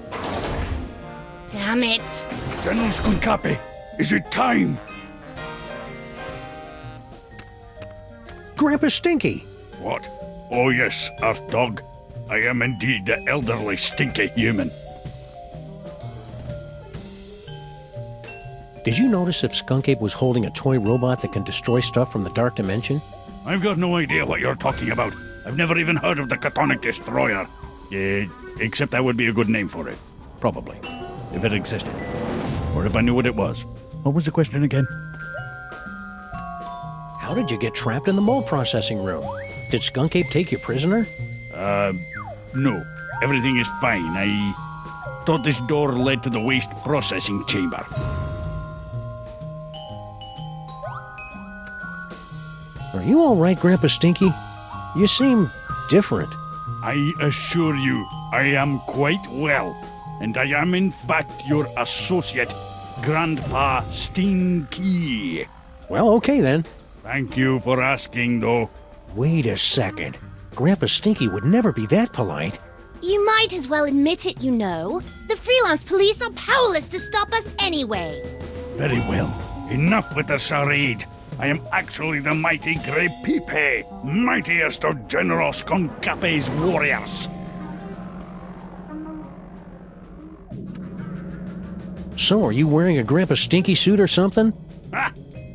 Damn it. General Skunkapi, is it time? Grandpa Stinky. What? Oh yes, Earth Dog. I am indeed the elderly stinky human. Did you notice if Skunk Ape was holding a toy robot that can destroy stuff from the Dark Dimension? I've got no idea what you're talking about. I've never even heard of the Catonic Destroyer. Except that would be a good name for it. Probably. If it existed. Or if I knew what it was. What was the question again? How did you get trapped in the mole processing room? Did Skunk Ape take you prisoner? No. Everything is fine. I thought this door led to the waste processing chamber. Are you all right, Grandpa Stinky? You seem different. I assure you, I am quite well. And I am in fact your associate, Grandpa Stinky. Well, okay then. Thank you for asking, though. Wait a second. Grandpa Stinky would never be that polite. You might as well admit it, you know. The freelance police are powerless to stop us anyway. Very well. Enough with the charade. I am actually the mighty Grey Pipe, mightiest of General Skunkapi's warriors. So, are you wearing a Grandpa Stinky suit or something? Ah,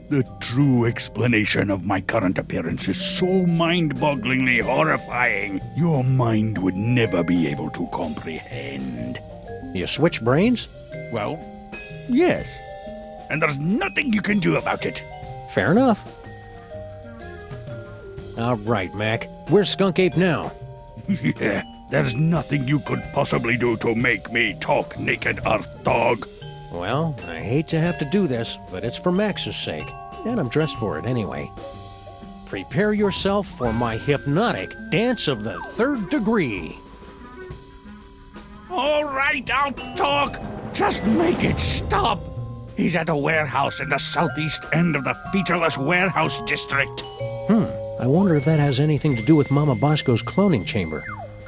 the true explanation of my current appearance is so mind-bogglingly horrifying, your mind would never be able to comprehend. You switch brains? Well, yes. And there's nothing you can do about it. Fair enough. All right, Mac. Where's Skunk Ape now? Yeah, there's nothing you could possibly do to make me talk, naked Earth Dog. Well, I hate to have to do this, but it's for Max's sake, and I'm dressed for it anyway. Prepare yourself for my hypnotic dance of the third degree. All right, I'll talk. Just make it stop. He's at a warehouse in the southeast end of the featureless warehouse district. I wonder if that has anything to do with Mama Bosco's cloning chamber.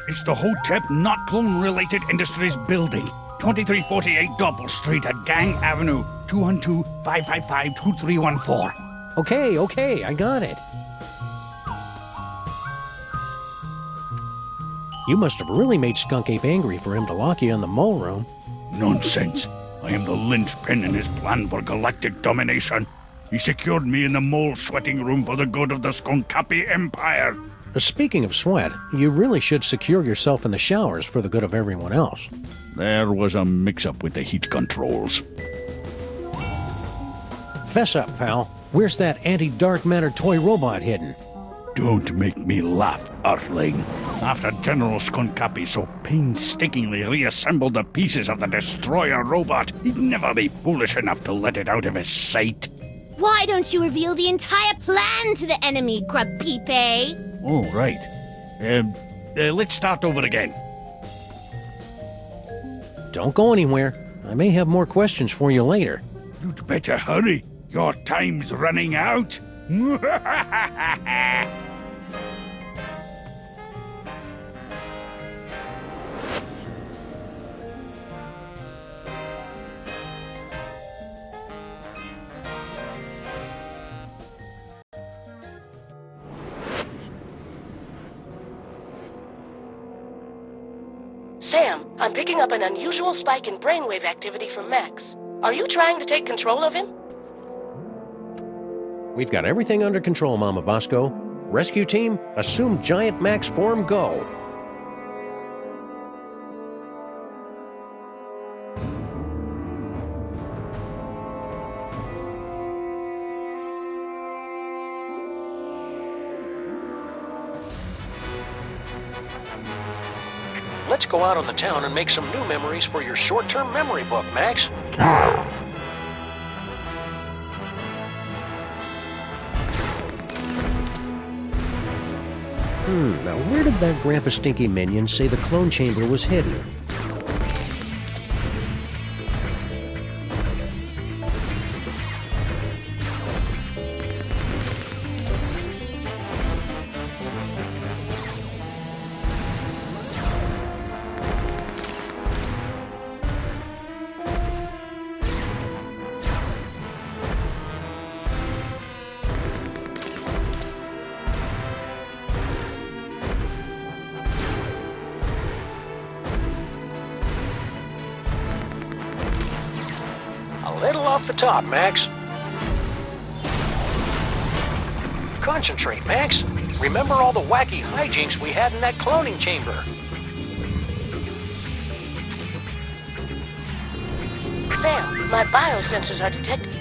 It's the Hotep Not Clone-Related Industries Building, 2348 Doppel Street at Gang Avenue, 212-555-2314. Okay, I got it. You must have really made Skunk Ape angry for him to lock you in the mole room. Nonsense. I am the linchpin in his plan for galactic domination. He secured me in the mole sweating room for the good of the Skunkapi Empire. Speaking of sweat, you really should secure yourself in the showers for the good of everyone else. There was a mix-up with the heat controls. Fess up, pal. Where's that anti-dark matter toy robot hidden? Don't make me laugh, Earthling. After General Skunkapi so painstakingly reassembled the pieces of the destroyer robot, he'd never be foolish enough to let it out of his sight. Why don't you reveal the entire plan to the enemy, Grapipe? Oh, right. Let's start over again. Don't go anywhere. I may have more questions for you later. You'd better hurry. Your time's running out. Sam, I'm picking up an unusual spike in brainwave activity from Max. Are you trying to take control of him? We've got everything under control, Mama Bosco. Rescue team, assume Giant Max form, go. Let's go out on the town and make some new memories for your short-term memory book, Max. Now where did that Grandpa Stinky minion say the clone chamber was hidden? A little off the top, Max. Concentrate, Max. Remember all the wacky hijinks we had in that cloning chamber. Sam, my biosensors are detecting.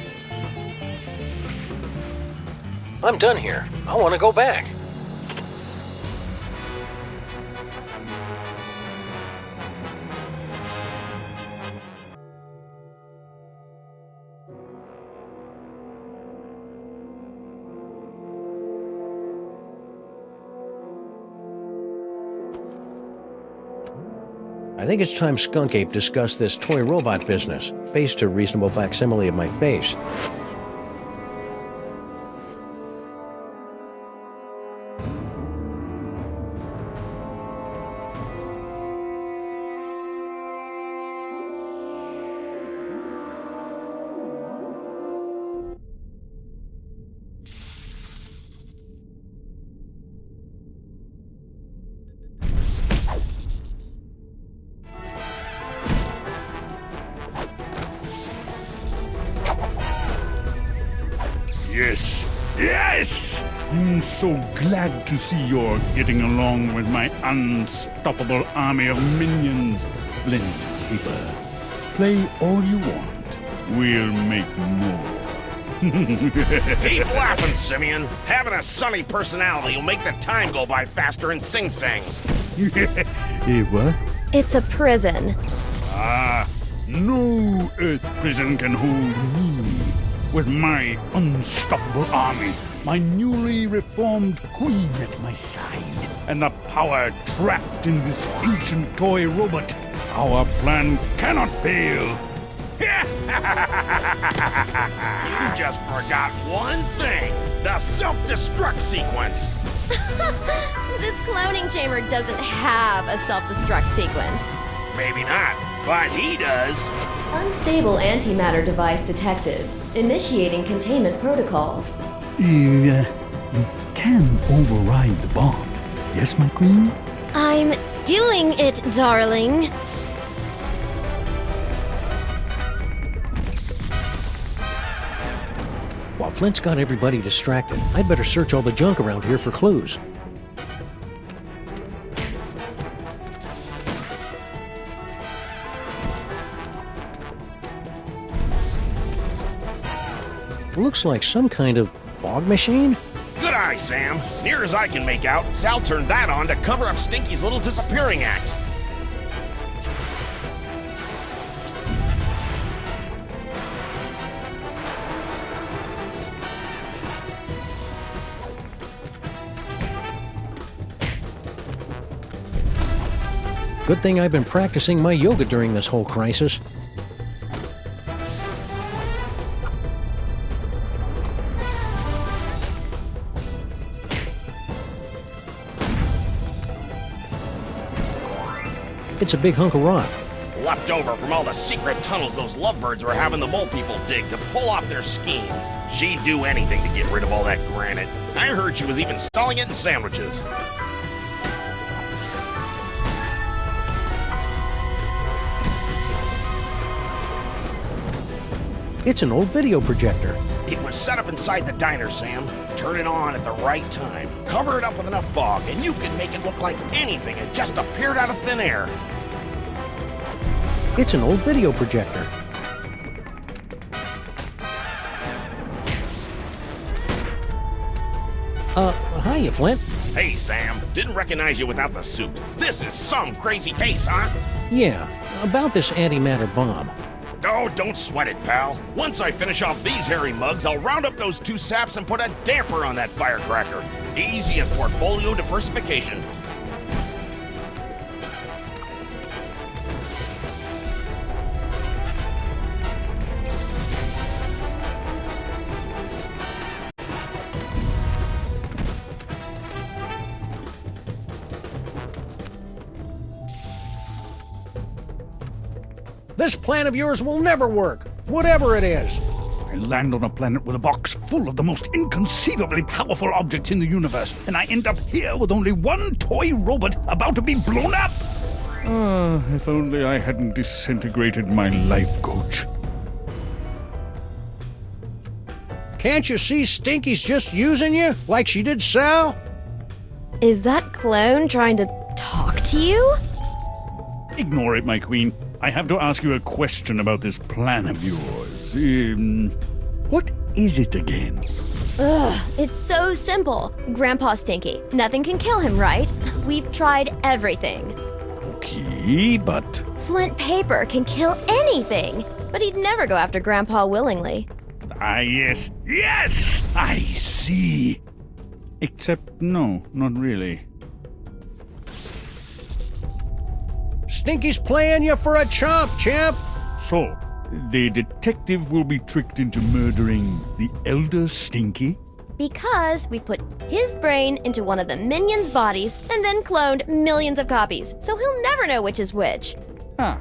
I'm done here. I want to go back. I think it's time Skunk Ape discussed this toy robot business. Faced a reasonable facsimile of my face. Yes, yes! I'm so glad to see you're getting along with my unstoppable army of minions. Flint Paper, play all you want. We'll make more. Keep laughing, Simeon. Having a sunny personality will make the time go by faster in Sing Sing. What? It's a prison. Ah, no Earth prison can hold me. With my unstoppable army, my newly reformed queen at my side, and the power trapped in this ancient toy robot, our plan cannot fail. You just forgot one thing. The self-destruct sequence. This cloning chamber doesn't have a self-destruct sequence. Maybe not, but he does. Unstable antimatter device detected. Initiating containment protocols. You can override the bomb. Yes, my queen? I'm doing it, darling. While Flint's got everybody distracted, I'd better search all the junk around here for clues. Looks like some kind of fog machine? Good eye, Sam. Near as I can make out, Sal turned that on to cover up Stinky's little disappearing act. Good thing I've been practicing my yoga during this whole crisis. It's a big hunk of rock. Left over from all the secret tunnels those lovebirds were having the mole people dig to pull off their scheme. She'd do anything to get rid of all that granite. I heard she was even selling it in sandwiches. It's an old video projector. It was set up inside the diner, Sam. Turn it on at the right time. Cover it up with enough fog, and you can make it look like anything had just appeared out of thin air. It's an old video projector. Hiya, Flint. Hey, Sam. Didn't recognize you without the suit. This is some crazy case, huh? Yeah, about this antimatter bomb. Oh, don't sweat it, pal. Once I finish off these hairy mugs, I'll round up those two saps and put a damper on that firecracker. Easy as portfolio diversification. This plan of yours will never work, whatever it is. I land on a planet with a box full of the most inconceivably powerful objects in the universe, and I end up here with only one toy robot about to be blown up! If only I hadn't disintegrated my life coach. Can't you see Stinky's just using you, like she did Sal? Is that clone trying to talk to you? Ignore it, my queen. I have to ask you a question about this plan of yours. What is it again? Ugh, it's so simple. Grandpa Stinky. Nothing can kill him, right? We've tried everything. Okay, but... Flint paper can kill anything, but he'd never go after Grandpa willingly. Ah, yes. Yes! I see. Except, no, not really. Stinky's playing you for a chomp, champ. So, the detective will be tricked into murdering the Elder Stinky? Because we put his brain into one of the minions' bodies and then cloned millions of copies, so he'll never know which is which. Ah,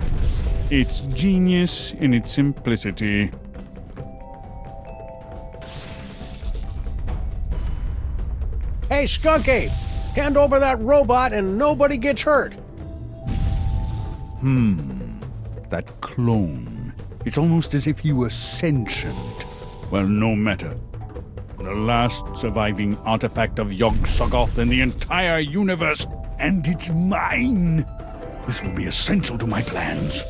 it's genius in its simplicity. Hey, Skunky, hand over that robot and nobody gets hurt. That clone. It's almost as if he were sentient. Well, no matter. The last surviving artifact of Yog-Sothoth in the entire universe, and it's mine! This will be essential to my plans.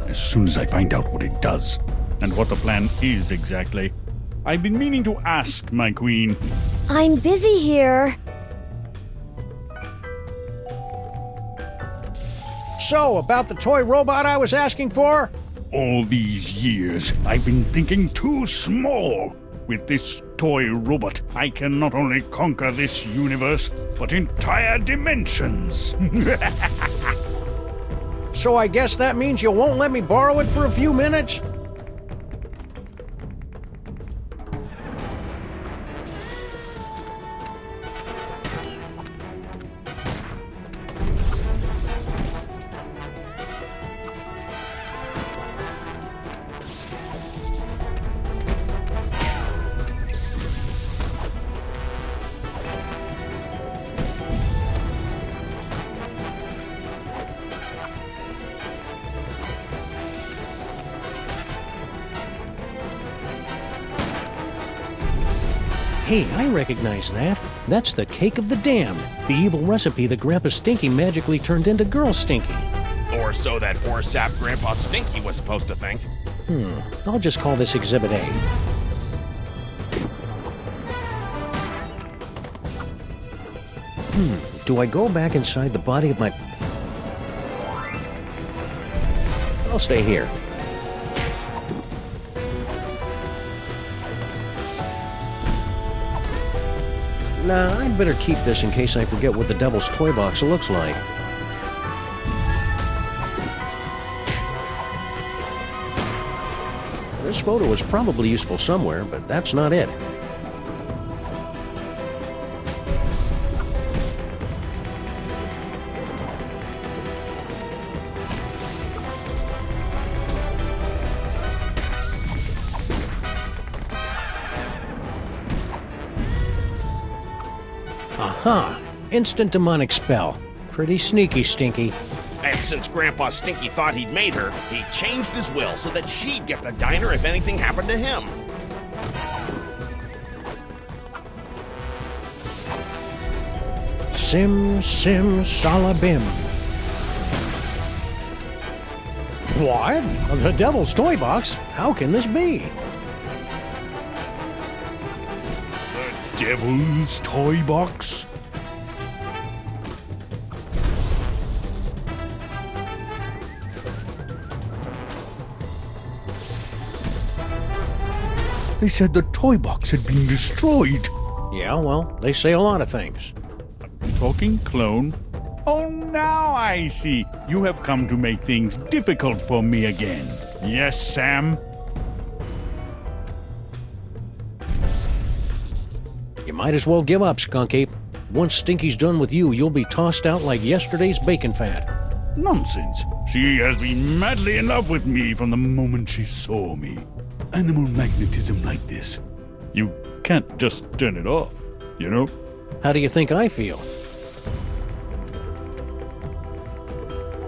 As soon as I find out what it does, and what the plan is exactly. I've been meaning to ask, my queen. I'm busy here. So, about the toy robot I was asking for? All these years, I've been thinking too small. With this toy robot, I can not only conquer this universe, but entire dimensions. So I guess that means you won't let me borrow it for a few minutes? Hey, I recognize that. That's the cake of the damned, the evil recipe that Grandpa Stinky magically turned into Girl Stinky. Or so that horsesap Grandpa Stinky was supposed to think. I'll just call this Exhibit A. Do I go back inside the body of my... I'll stay here. Nah, I'd better keep this in case I forget what the Devil's Toy Box looks like. This photo is probably useful somewhere, but that's not it. Aha! Instant demonic spell. Pretty sneaky, Stinky. And since Grandpa Stinky thought he'd made her, he changed his will so that she'd get the diner if anything happened to him. Sim, sim, salabim. What? The Devil's Toy Box? How can this be? Devil's Toy Box? They said the toy box had been destroyed. Yeah, well, they say a lot of things. Talking clone? Oh, now I see. You have come to make things difficult for me again. Yes, Sam? You might as well give up, Skunky. Once Stinky's done with you, you'll be tossed out like yesterday's bacon fat. Nonsense. She has been madly in love with me from the moment she saw me. Animal magnetism like this, you can't just turn it off, you know? How do you think I feel?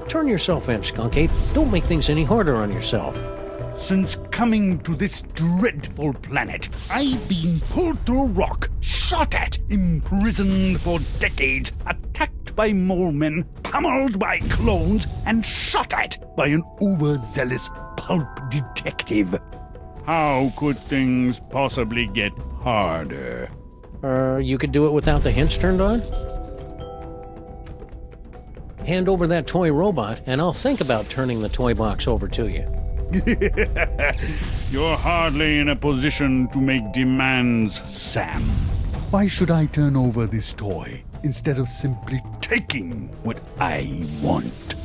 Turn yourself in, Skunk Ape. Don't make things any harder on yourself. Since coming to this dreadful planet, I've been pulled through rock, shot at, imprisoned for decades, attacked by mole men, pummeled by clones, and shot at by an overzealous pulp detective. How could things possibly get harder? You could do it without the hints turned on? Hand over that toy robot, and I'll think about turning the toy box over to you. You're hardly in a position to make demands, Sam. Why should I turn over this toy instead of simply taking what I want?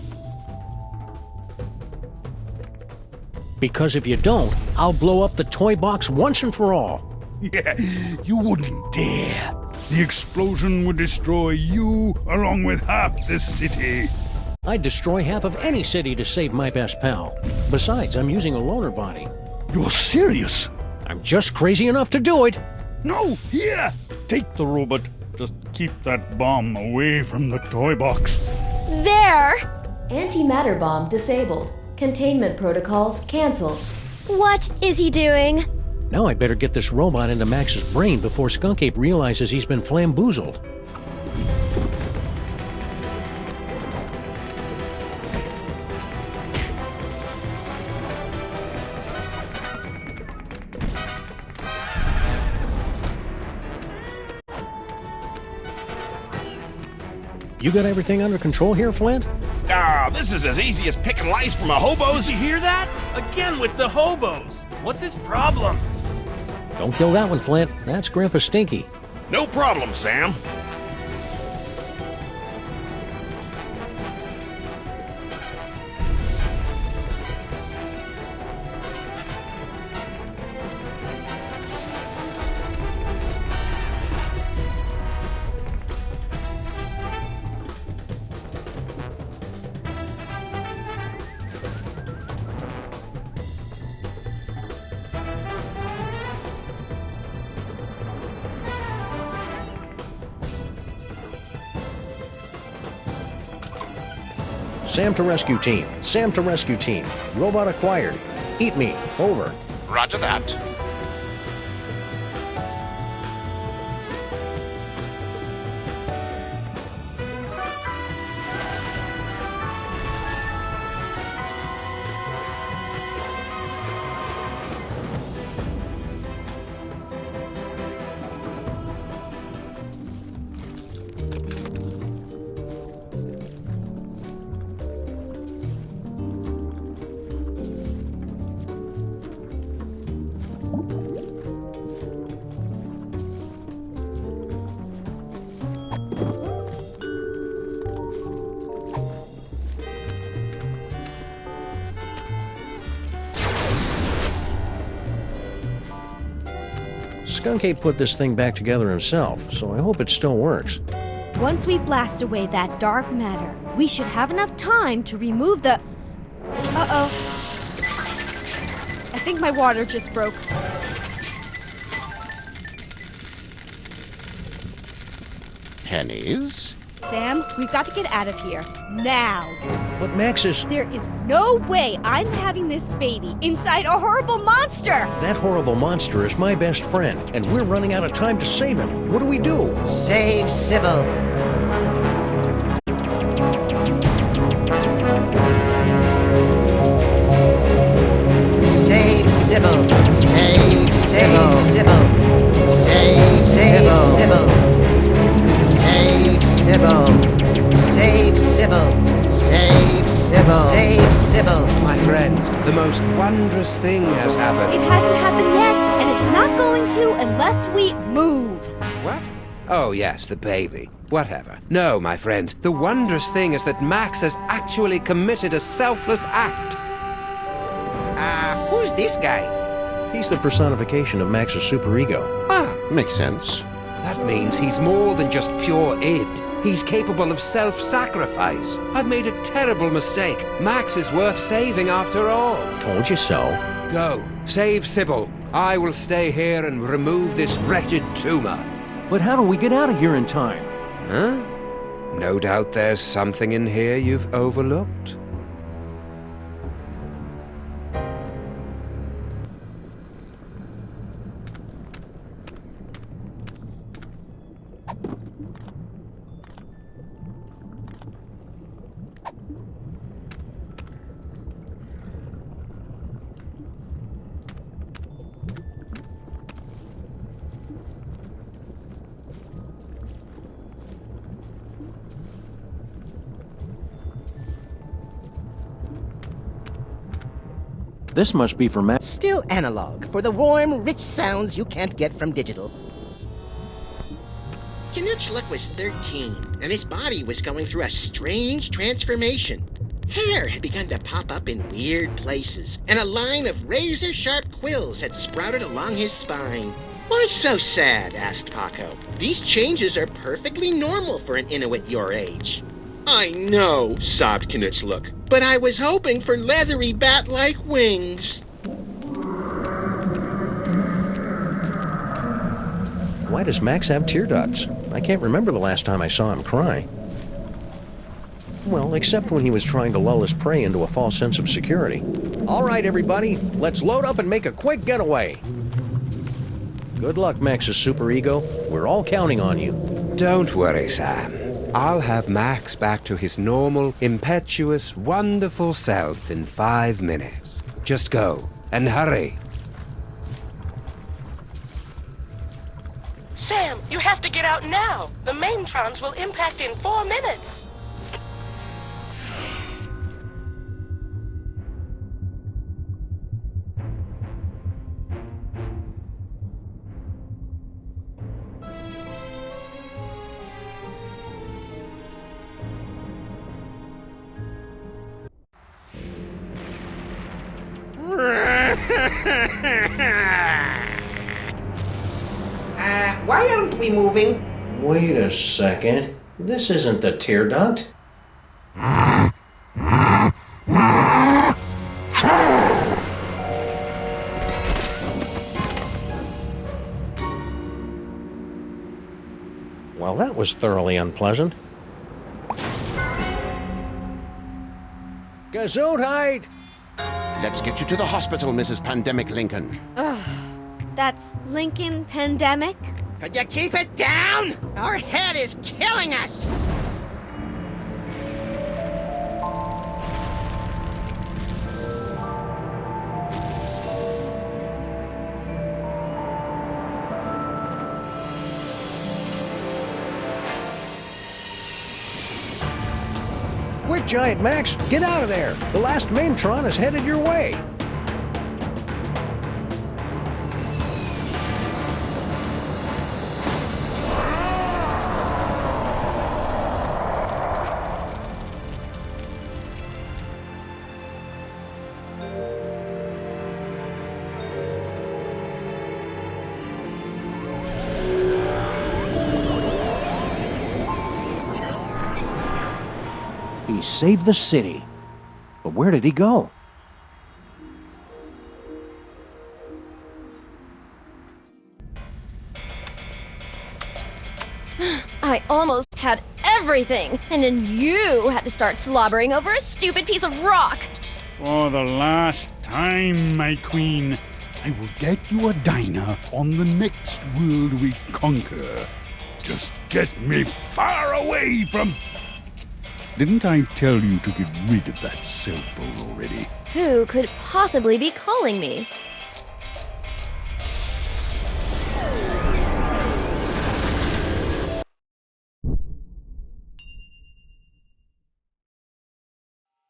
Because if you don't, I'll blow up the toy box once and for all. Yeah, you wouldn't dare. The explosion would destroy you along with half the city. I'd destroy half of any city to save my best pal. Besides, I'm using a loaner body. You're serious? I'm just crazy enough to do it. No, here! Take the robot. Just keep that bomb away from the toy box. There! Antimatter bomb disabled. Containment protocols canceled. What is he doing? Now I'd better get this robot into Max's brain before Skunk Ape realizes he's been flamboozled. You got everything under control here, Flint? Ah, this is as easy as picking lice from a hobo's. Did you hear that? Again with the hobos. What's his problem? Don't kill that one, Flint. That's Grandpa Stinky. No problem, Sam. Sam to rescue team. Sam to rescue team. Robot acquired. Eat me. Over. Roger that. Skunk Ape put this thing back together himself, so I hope it still works. Once we blast away that dark matter, we should have enough time to remove the... Uh-oh. I think my water just broke. Pennies? Sam, we've got to get out of here. Now. But Max is... There is no way I'm having this baby inside a horrible monster! That horrible monster is my best friend, and we're running out of time to save him. What do we do? Save Sybil. Save Sybil. Save Sybil. Save Sybil. Save Sybil. Save Sybil. Save Sybil. Save Sybil. My friends, the most wondrous thing has happened. It hasn't happened yet, and it's not going to unless we move. What? Oh, yes, the baby. Whatever. No, my friends, the wondrous thing is that Max has actually committed a selfless act. Who's this guy? He's the personification of Max's superego. Ah, makes sense. That means he's more than just pure id. He's capable of self-sacrifice. I've made a terrible mistake. Max is worth saving after all. Told you so. Go. Save Sybil. I will stay here and remove this wretched tumor. But how do we get out of here in time? Huh? No doubt there's something in here you've overlooked. This must be for Max. Still analog, for the warm, rich sounds you can't get from digital. Knutschluck was 13, and his body was going through a strange transformation. Hair had begun to pop up in weird places, and a line of razor-sharp quills had sprouted along his spine. Why so sad? Asked Paco. These changes are perfectly normal for an Inuit your age. I know, sobbed Knutschluck, but I was hoping for leathery bat-like wings. Why does Max have tear ducts? I can't remember the last time I saw him cry. Well, except when he was trying to lull his prey into a false sense of security. All right, everybody, let's load up and make a quick getaway. Good luck, Max's superego. We're all counting on you. Don't worry, Sam. I'll have Max back to his normal, impetuous, wonderful self in 5 minutes. Just go, and hurry. Sam, you have to get out now. The maintrons will impact in 4 minutes. Why aren't we moving? Wait a second. This isn't the tear duct. Well, that was thoroughly unpleasant. Gesundheit! Let's get you to the hospital, Mrs. Pandemic Lincoln. Ugh, that's Lincoln Pandemic? Could you keep it down? Our head is killing us! Quick, Giant Max, get out of there! The last Maintron is headed your way! He saved the city. But where did he go? I almost had everything, and then you had to start slobbering over a stupid piece of rock. For the last time, my queen, I will get you a diner on the next world we conquer. Just get me far away from... Didn't I tell you to get rid of that cell phone already? Who could possibly be calling me?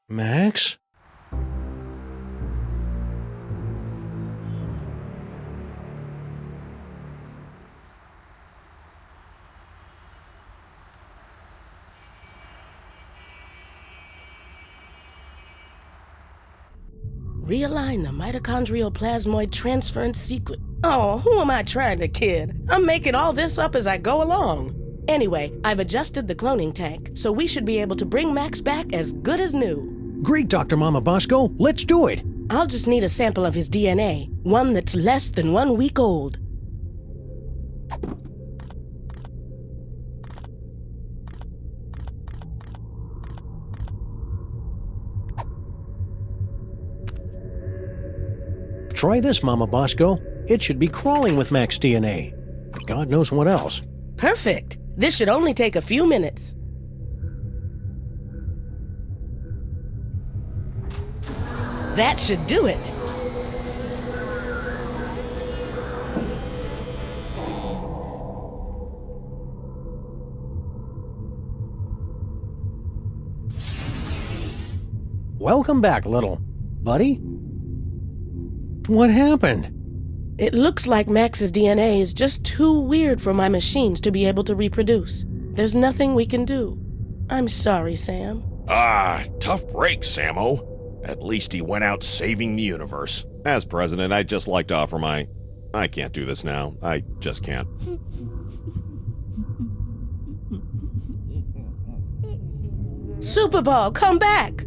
Max? Realign the mitochondrial plasmoid transference sequence. Oh, who am I trying to kid? I'm making all this up as I go along. Anyway, I've adjusted the cloning tank, so we should be able to bring Max back as good as new. Great, Dr. Mama Bosco. Let's do it. I'll just need a sample of his DNA, one that's less than 1 week old. Try this, Mama Bosco. It should be crawling with Max DNA. God knows what else. Perfect. This should only take a few minutes. That should do it. Welcome back, little buddy. What happened? It looks like Max's DNA is just too weird for my machines to be able to reproduce. There's nothing we can do. I'm sorry, Sam. Tough break, Sammo. At least he went out saving the universe. As president, I'd just like to offer my... I can't do this now. I just can't. Superball, come back!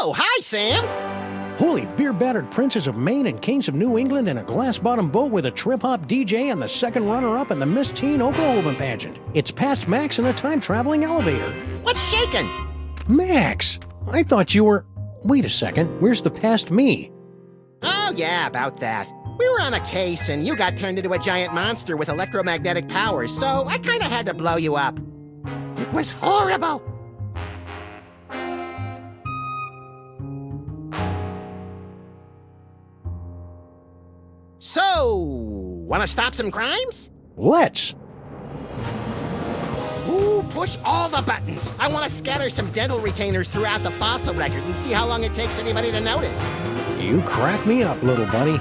Oh, hi, Sam! Holy beer-battered princes of Maine and kings of New England in a glass-bottom boat with a trip-hop DJ and the second runner-up in the Miss Teen Oklahoma pageant. It's past Max in a time-traveling elevator. What's shaking? Max! I thought you were... Wait a second, where's the past me? Oh, yeah, about that. We were on a case, and you got turned into a giant monster with electromagnetic powers, so I kinda had to blow you up. It was horrible! So, wanna stop some crimes? Let's! Ooh, push all the buttons! I wanna scatter some dental retainers throughout the fossil record and see how long it takes anybody to notice. You crack me up, little buddy.